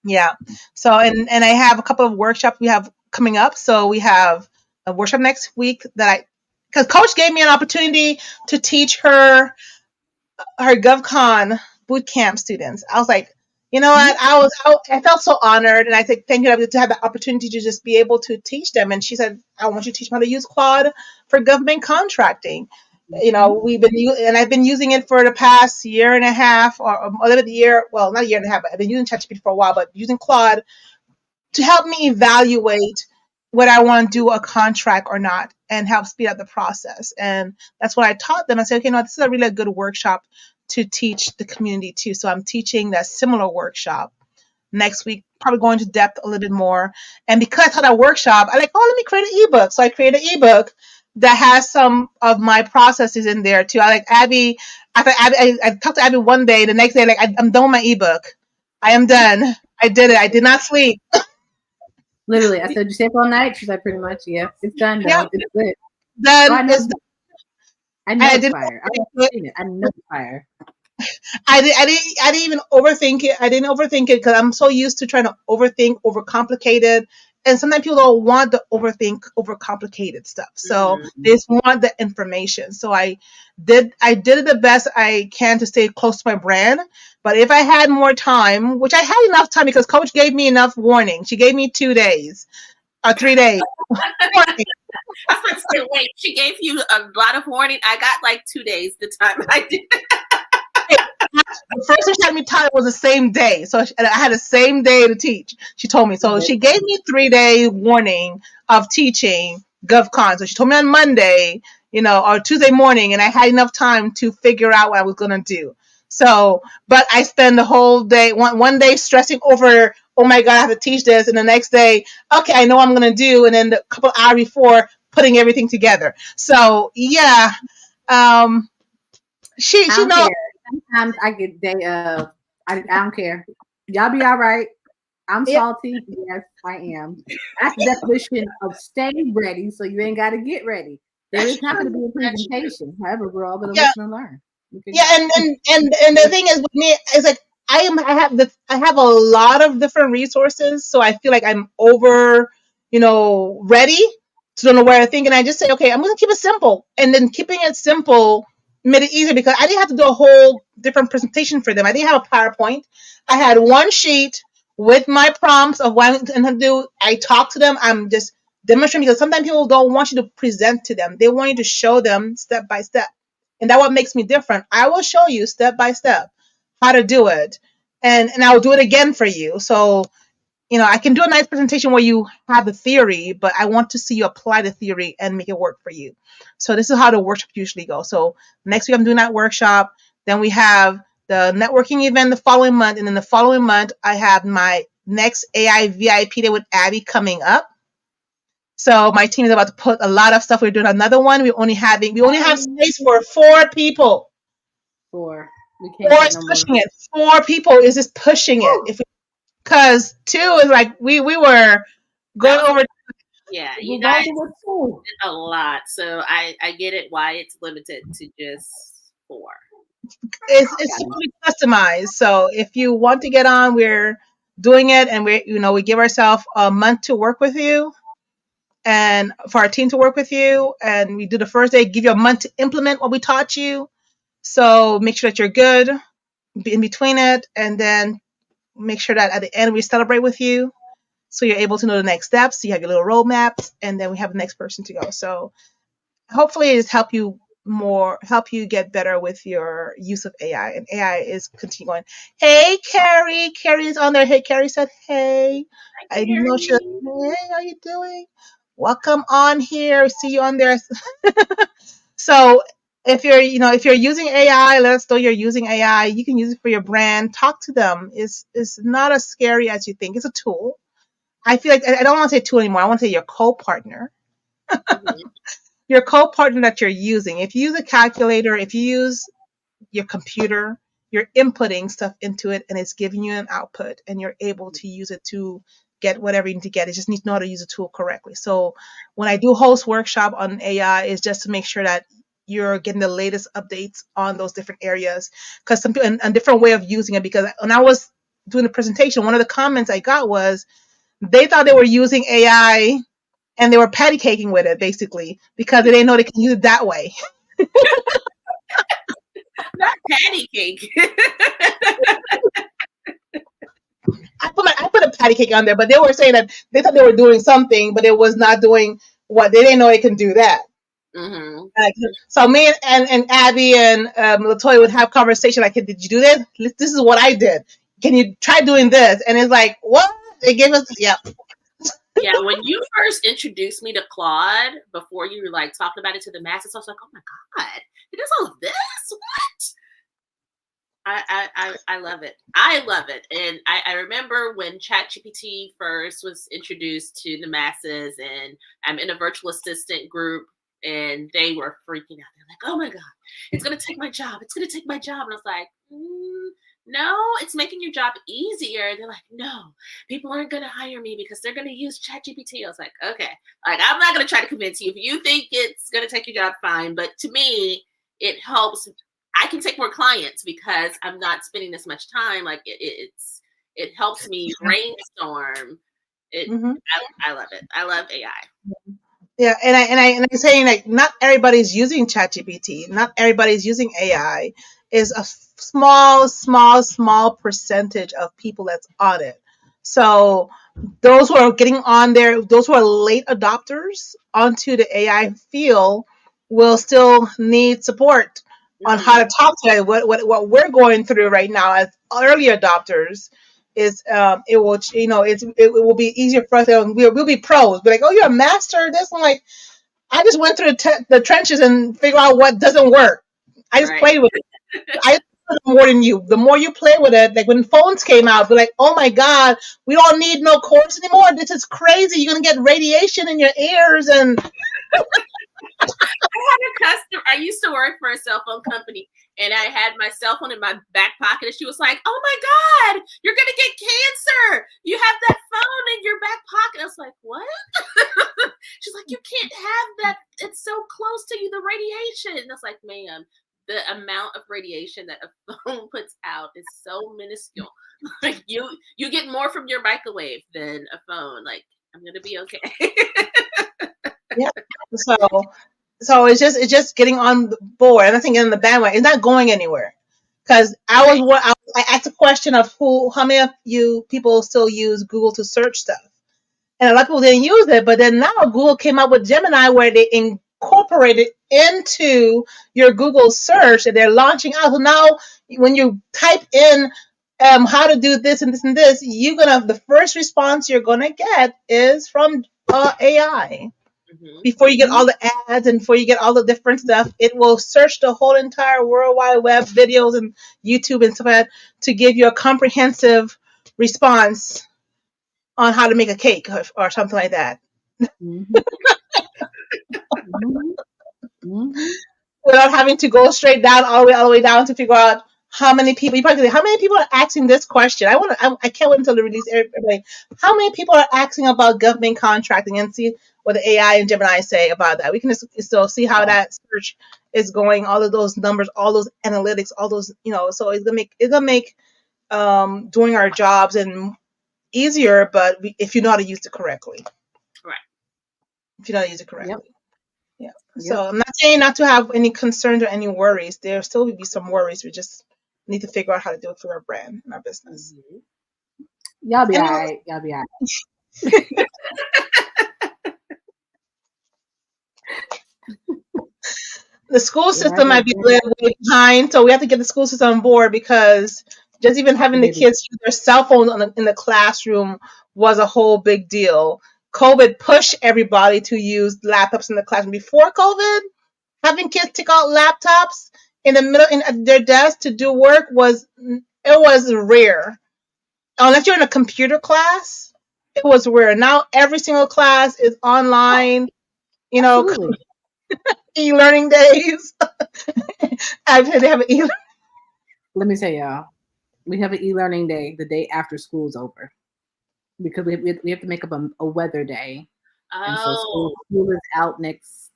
yeah. So and I have a couple of workshops we have coming up. So we have a workshop next week because Coach gave me an opportunity to teach her GovCon boot camp students. I was like, you know what? I felt so honored, and I said, thank you to have the opportunity to just be able to teach them. And she said, I want you to teach them how to use Claude for government contracting. Mhm. And I've been using it for the past year and a half, or a little bit year. Well, not a year and a half, but I've been using ChatGPT for a while. But using Claude to help me evaluate whether I want to do a contract or not and help speed up the process. And that's what I taught them. I said, okay, no, this is a really good workshop to teach the community too. So I'm teaching that similar workshop next week, probably going to depth a little bit more. And because I taught that workshop, I like, oh, let me create an ebook. So I created an ebook that has some of my processes in there too. I like Abby. I talked to Abby one day. The next day, like I'm done with my ebook. I am done. I did it. I did not sleep. Literally, I said, you stay up all night? She's like, pretty much, yeah. It's done, Yeah, though. It's good. Oh, done is done. I And know I it's didn't fire. overthink I've it. seen it. I know it's fire. I didn't even overthink it. I didn't overthink it because I'm so used to trying to overthink, overcomplicate it. And sometimes people don't want to overthink, overcomplicated stuff. So Mhm. they just want the information. So I did it the best I can to stay close to my brand. But if I had more time, which I had enough time because Coach gave me enough warning. She gave me 2 days or 3 days warning. I was like, wait, she gave you a lot of warning. I got like 2 days the time I did. The first time she had me taught it was the same day. So I had the same day to teach. She told me. So she gave me 3 day warning of teaching GovCon. So she told me on Monday, or Tuesday morning, and I had enough time to figure out what I was gonna do. So, but I spend the whole day, one day stressing over, oh my God, I have to teach this, and the next day, okay, I know what I'm gonna do, and then a couple hours before putting everything together. So yeah, um, I she don't knows. care. Sometimes I get day of. I don't care. Y'all be all right. I'm Yeah, salty. Yes, I am. That's the definition of staying ready, so you ain't got to get ready. There That's is not going to true. be a That's true. presentation. However, we're all going to yeah. listen and learn. We can Yeah, go. and the thing is with me is like I have a lot of different resources, so I feel like I'm over, ready to don't know where to think, and I just say, okay, I'm gonna keep it simple, and then keeping it simple made it easier because I didn't have to do a whole different presentation for them. I didn't have a PowerPoint. I had one sheet with my prompts of what I'm gonna do. I talk to them. I'm just demonstrate, because sometimes people don't want you to present to them. They want you to show them step by step. And that's what makes me different. I will show you step by step how to do it. And I will do it again for you. So, I can do a nice presentation where you have the theory, but I want to see you apply the theory and make it work for you. So this is how the workshop usually goes. So next week I'm doing that workshop. Then we have the networking event the following month. And then the following month, I have my next AI VIP Day with Abby coming up. So my team is about to put a lot of stuff. We're doing another one. We only have space for 4 people. 4. We can't. 4 is pushing it. 4 people is just pushing it. Because 2 is like we were going over. Yeah, you guys did a lot, so I get it why it's limited to just 4. It's really customized. So if you want to get on, we're doing it, and we give ourselves a month to work with you, and for our team to work with you, and we do the first day, give you a month to implement what we taught you. So make sure that you're good in between it, and then make sure that at the end we celebrate with you, so you're able to know the next steps. You have your little roadmaps, and then we have the next person to go. So hopefully it's help you get better with your use of AI. And AI is continuing. Hey, Carrie. Carrie is on there. Hey, Carrie said, hey. Hi, I know she. Hey, how you doing? Welcome on here. See you on there. So if you're using AI, let us know you're using AI. You can use it for your brand. Talk to them. It's not as scary as you think. It's a tool. I feel like I don't want to say tool anymore. I want to say your co-partner. Mm-hmm. Your co-partner that you're using. If you use a calculator, if you use your computer, you're inputting stuff into it and it's giving you an output, and you're able to use it to get whatever you need to get. You just need to know how to use the tool correctly. So when I do host workshop on AI, is just to make sure that you're getting the latest updates on those different areas, because some people, a different way of using it. Because when I was doing the presentation, one of the comments I got was they thought they were using AI and they were patty caking with it, basically, because they didn't know they could use it that way. Not patty cake. I put a patty cake on there, but they were saying that they thought they were doing something, but it was not doing what they didn't know it can do that. Mm-hmm. So me and Abby and Latoya would have conversation like, hey, did you do this? This is what I did. Can you try doing this? And it's like, what? They gave us, yeah. Yeah, when you first introduced me to Claude, before you were like talking about it to the masses, I was like, oh my God, it does all of this? What? I love it. I love it. And I remember when ChatGPT first was introduced to the masses, and I'm in a virtual assistant group, and they were freaking out. They're like, oh my God, it's going to take my job. It's going to take my job. And I was like, no, it's making your job easier. They're like, no, people aren't going to hire me because they're going to use ChatGPT. I was like, okay, like, I'm not going to try to convince you. If you think it's going to take your job, fine. But to me, it helps. I can take more clients because I'm not spending this much time. Like it helps me brainstorm. I love it. I love AI. Yeah, and I'm saying, like, not everybody's using ChatGPT. Not everybody's using AI. Is a small percentage of people that's on it. So those who are getting on there, those who are late adopters onto the AI field, will still need support on how to talk to it. What we're going through right now as early adopters is it will be easier for us. We'll be pros. Be like, oh, you're a master of this. I'm like, I just went through the trenches and figure out what doesn't work. I just played with it. I more than you. The more you play with it, like when phones came out, we're like, oh my God, we don't need no cords anymore. This is crazy. You're gonna get radiation in your ears. And I used to work for a cell phone company, and I had my cell phone in my back pocket, and she was like, oh my God, you're gonna get cancer. You have that phone in your back pocket. I was like, what? She's like, you can't have that. It's so close to you, the radiation. And I was like, ma'am, the amount of radiation that a phone puts out is so minuscule. Like you get more from your microwave than a phone. Like, I'm gonna be okay. Yeah. So it's just getting on the board. And I think in the bandwagon, it's not going anywhere. Because I asked a question of how many of you people still use Google to search stuff. and a lot of people didn't use it. But then now Google came up with Gemini, where they incorporated into your Google search, and they're launching out. So now, when you type in how to do this and this and this, the first response you're gonna get is from AI. Before you get all the ads and before you get all the different stuff, it will search the whole entire World Wide Web videos and YouTube and stuff like that to give you a comprehensive response on how to make a cake or something like that. Without having to go straight down all the way down to figure out how many people. You probably say, how many people are asking this question? I can't wait until they release everybody. How many people are asking about government contracting, and see what the AI and Gemini say about that. We can just still see how that search is going, all of those numbers, all those analytics, all those, so it's gonna make doing our jobs and easier, but if you know how to use it correctly. Right. If you know how to use it correctly. Yep. Yeah. So I'm not saying not to have any concerns or any worries. There still will be some worries. We just need to figure out how to do it for our brand and our business. Y'all be all right. Y'all be all right. The school system might be a little way behind, so we have to get the school system on board, because just even having the kids use their cell phones in the classroom was a whole big deal. COVID pushed everybody to use laptops in the classroom. Before COVID, having kids take out laptops in the middle in their desk to do work was rare. Unless you're in a computer class, it was rare. Now every single class is online. E-learning days. They have an e-learning. Let me tell y'all, we have an e-learning day the day after school's over, because we have to make up a weather day. And so school is out next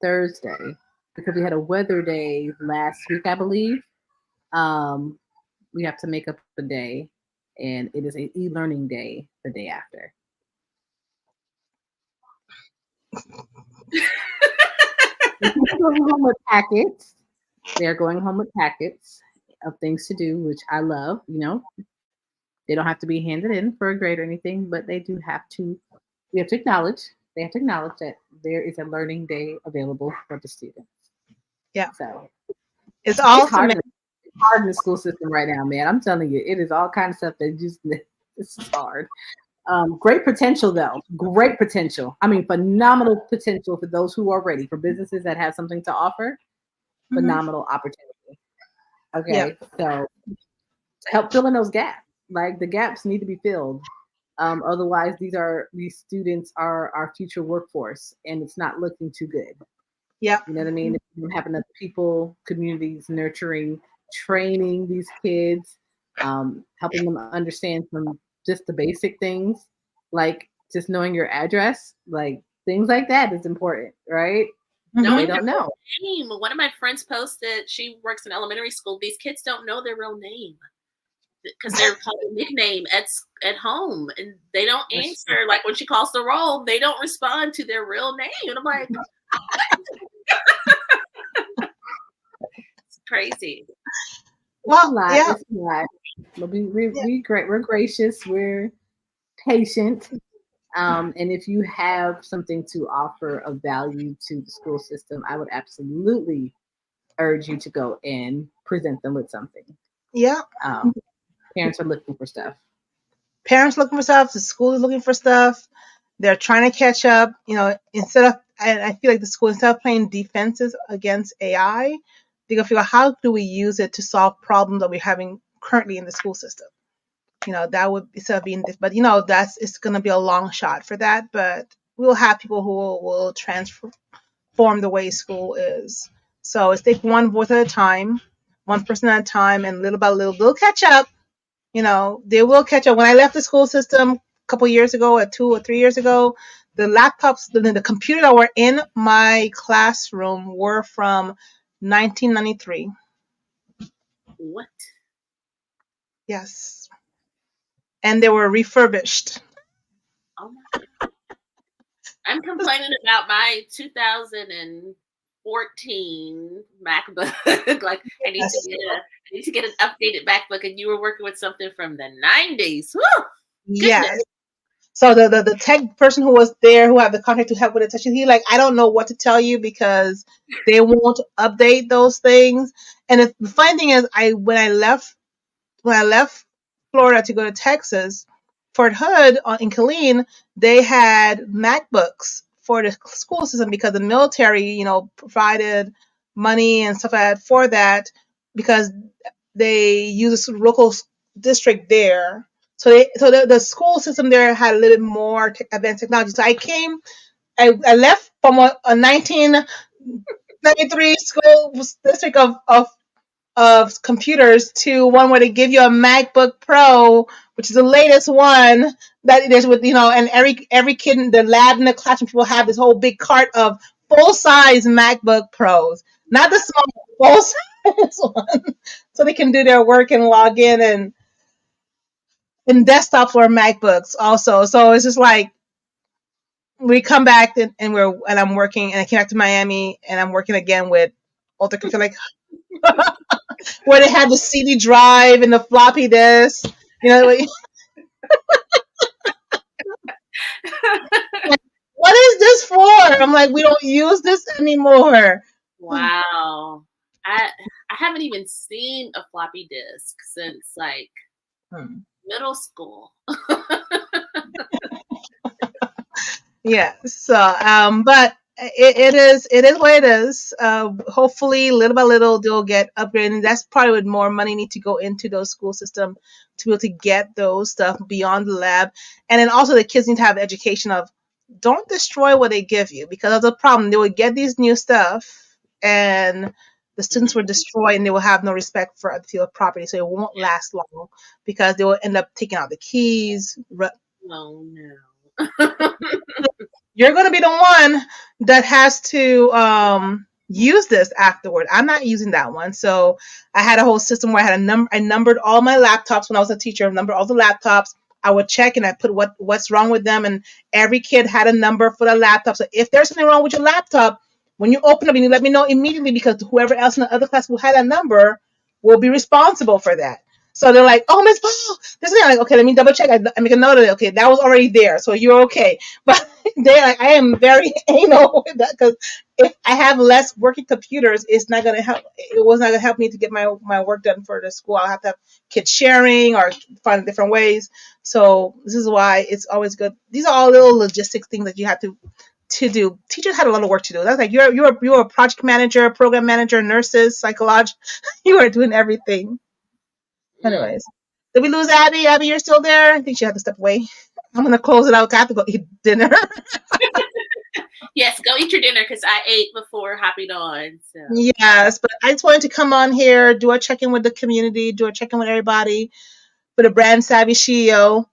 Thursday, because we had a weather day last week, I believe. We have to make up a day, and it is an e-learning day the day after. People are going home with packets. They're going home with packets of things to do, which I love. They don't have to be handed in for a grade or anything, but they do have to. We have to acknowledge. They have to acknowledge that there is a learning day available for the students. Yeah. So it's all hard in the school system right now, man. I'm telling you, it is all kinds of stuff that just this is hard. Great potential, though. Great potential. I mean, phenomenal potential for those who are ready, for businesses that have something to offer. Phenomenal opportunity. Okay, so help fill in those gaps. Like, the gaps need to be filled. Otherwise, these students are our future workforce, and it's not looking too good. Yeah, you know what I mean. If you don't have enough people, communities nurturing, training these kids, helping them understand some just the basic things, like just knowing your address, like things like that is important, right? No, they don't know. Name. One of my friends posted, she works in elementary school. These kids don't know their real name because they're called a nickname at home, and they don't answer. Like, when she calls the roll, they don't respond to their real name. And I'm like, it's crazy. Well, it's not. But we're gracious. We're patient. And if you have something to offer of value to the school system, I would absolutely urge you to go and present them with something. Yeah. Parents are looking for stuff. The school is looking for stuff. They're trying to catch up. I feel like the school, instead of playing defenses against AI, they're going to figure out, how do we use it to solve problems that we're having currently in the school system. That would, instead of being this, but it's going to be a long shot for that. But we'll have people who will transform the way school is. So it's take one voice at a time, one person at a time, and little by little, they'll catch up. They will catch up. When I left the school system a couple years ago, or 2 or 3 years ago, the laptops, the computers that were in my classroom were from 1993. What? Yes. And they were refurbished. Oh my God. I'm complaining about my 2014 MacBook. Like, I need to get an updated MacBook, and you were working with something from the 90s. Woo! Yes. So the tech person who was there, who had the contact to help with the touches, he like, I don't know what to tell you because they won't update those things. And the funny thing is, when I left Florida to go to Texas, Fort Hood in Killeen, they had MacBooks for the school system because the military, provided money and stuff like that for that because they use a local district there. So the school system there had a little bit more advanced technology. So I left from a 1993 school district of computers to one where they give you a MacBook Pro, which is the latest one that there's with, and every kid in the lab in the classroom, people have this whole big cart of full size MacBook Pros, not the small, full size one, so they can do their work and log in and desktops or MacBooks also. So it's just like we come back and I'm working, and I came back to Miami and I'm working again with older computer, like where they had the CD drive and the floppy disk. Like, what is this for? I'm like, we don't use this anymore. Wow. I haven't even seen a floppy disk since like middle school. Yeah. So, but it is what it is. Hopefully, little by little, they'll get upgraded. And that's probably with more money need to go into those school system to be able to get those stuff beyond the lab. And then also the kids need to have education of don't destroy what they give you, because that's a problem. They will get these new stuff and the students will destroy and they will have no respect for other people's property. So it won't last long because they will end up taking out the keys. Oh no. You're going to be the one that has to use this afterward. I'm not using that one. So I had a whole system where I had I numbered all my laptops when I was a teacher. I numbered all the laptops. I would check and I put what's wrong with them, and every kid had a number for the laptop. So if there's something wrong with your laptop, when you open up, you let me know immediately, because whoever else in the other class who had that number will be responsible for that. So they're like, "Oh, Miss Paul, this is like, okay, let me double check. I make a note of it. Okay, that was already there, so you're okay." But I am very anal with that, because if I have less working computers, it's not gonna help. It was not gonna help me to get my work done for the school. I'll have to have kids sharing or find different ways. So this is why it's always good. These are all little logistics things that you have to do. Teachers had a lot of work to do. That's like you're a project manager, program manager, nurses, psychologist. You are doing everything. Anyways, did we lose Abby? Abby, you're still there? I think she had to step away. I'm gonna close it out. I have to go eat dinner. Yes, go eat your dinner because I ate before hopping on. So. Yes, but I just wanted to come on here, do a check-in with the community, do a check-in with everybody for the Brand Savvy CEO.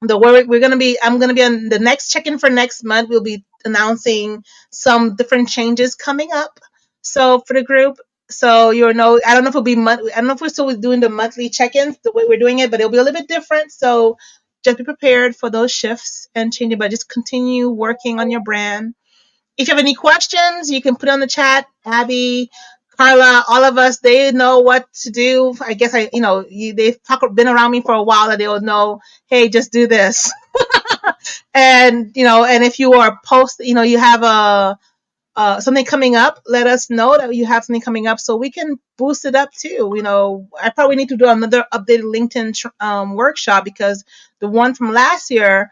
We're gonna be, I'm gonna be on the next check-in for next month. We'll be announcing some different changes coming up. So for the group, so I don't know if it'll be I don't know if we're still doing the monthly check-ins the way we're doing it, but it'll be a little bit different. So just be prepared for those shifts and changing, but just continue working on your brand. If you have any questions, you can put it on the chat. Abby, Carla, all of us, they know what to do. I guess they've been around me for a while, and they'll know, hey, just do this. And if you are you have something coming up, let us know that you have something coming up so we can boost it up too. I probably need to do another updated LinkedIn workshop, because the one from last year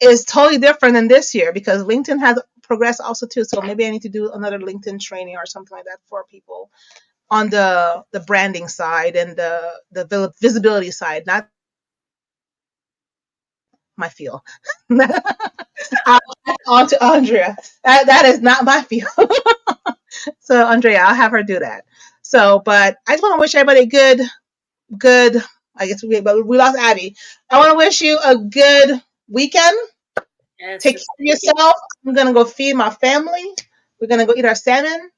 is totally different than this year, because LinkedIn has progressed also too. So maybe I need to do another LinkedIn training or something like that for people on the branding side and the visibility side, not my field. I'll pass on to Andrea. That is not my field. So Andrea, I'll have her do that. So, but I just want to wish everybody good. I guess we lost Abby. I want to wish you a good weekend. Yes, Take care of yourself. I'm gonna go feed my family. We're gonna go eat our salmon,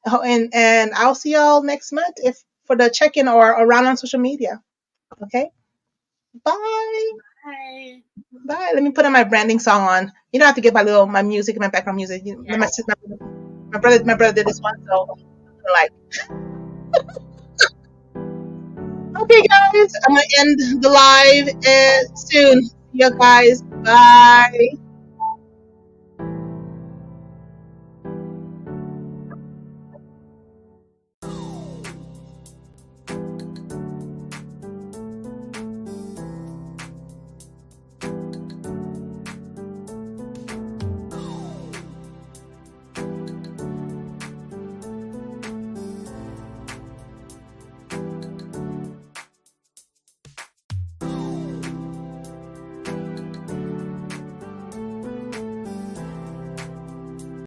and I'll see y'all next month for the check-in or around on social media. Okay. Bye. Bye. Bye. Let me put on my branding song on. You don't have to get my music, my background music. My brother did this one, so like. Okay, guys, I'm gonna end the live soon. See you guys. Bye.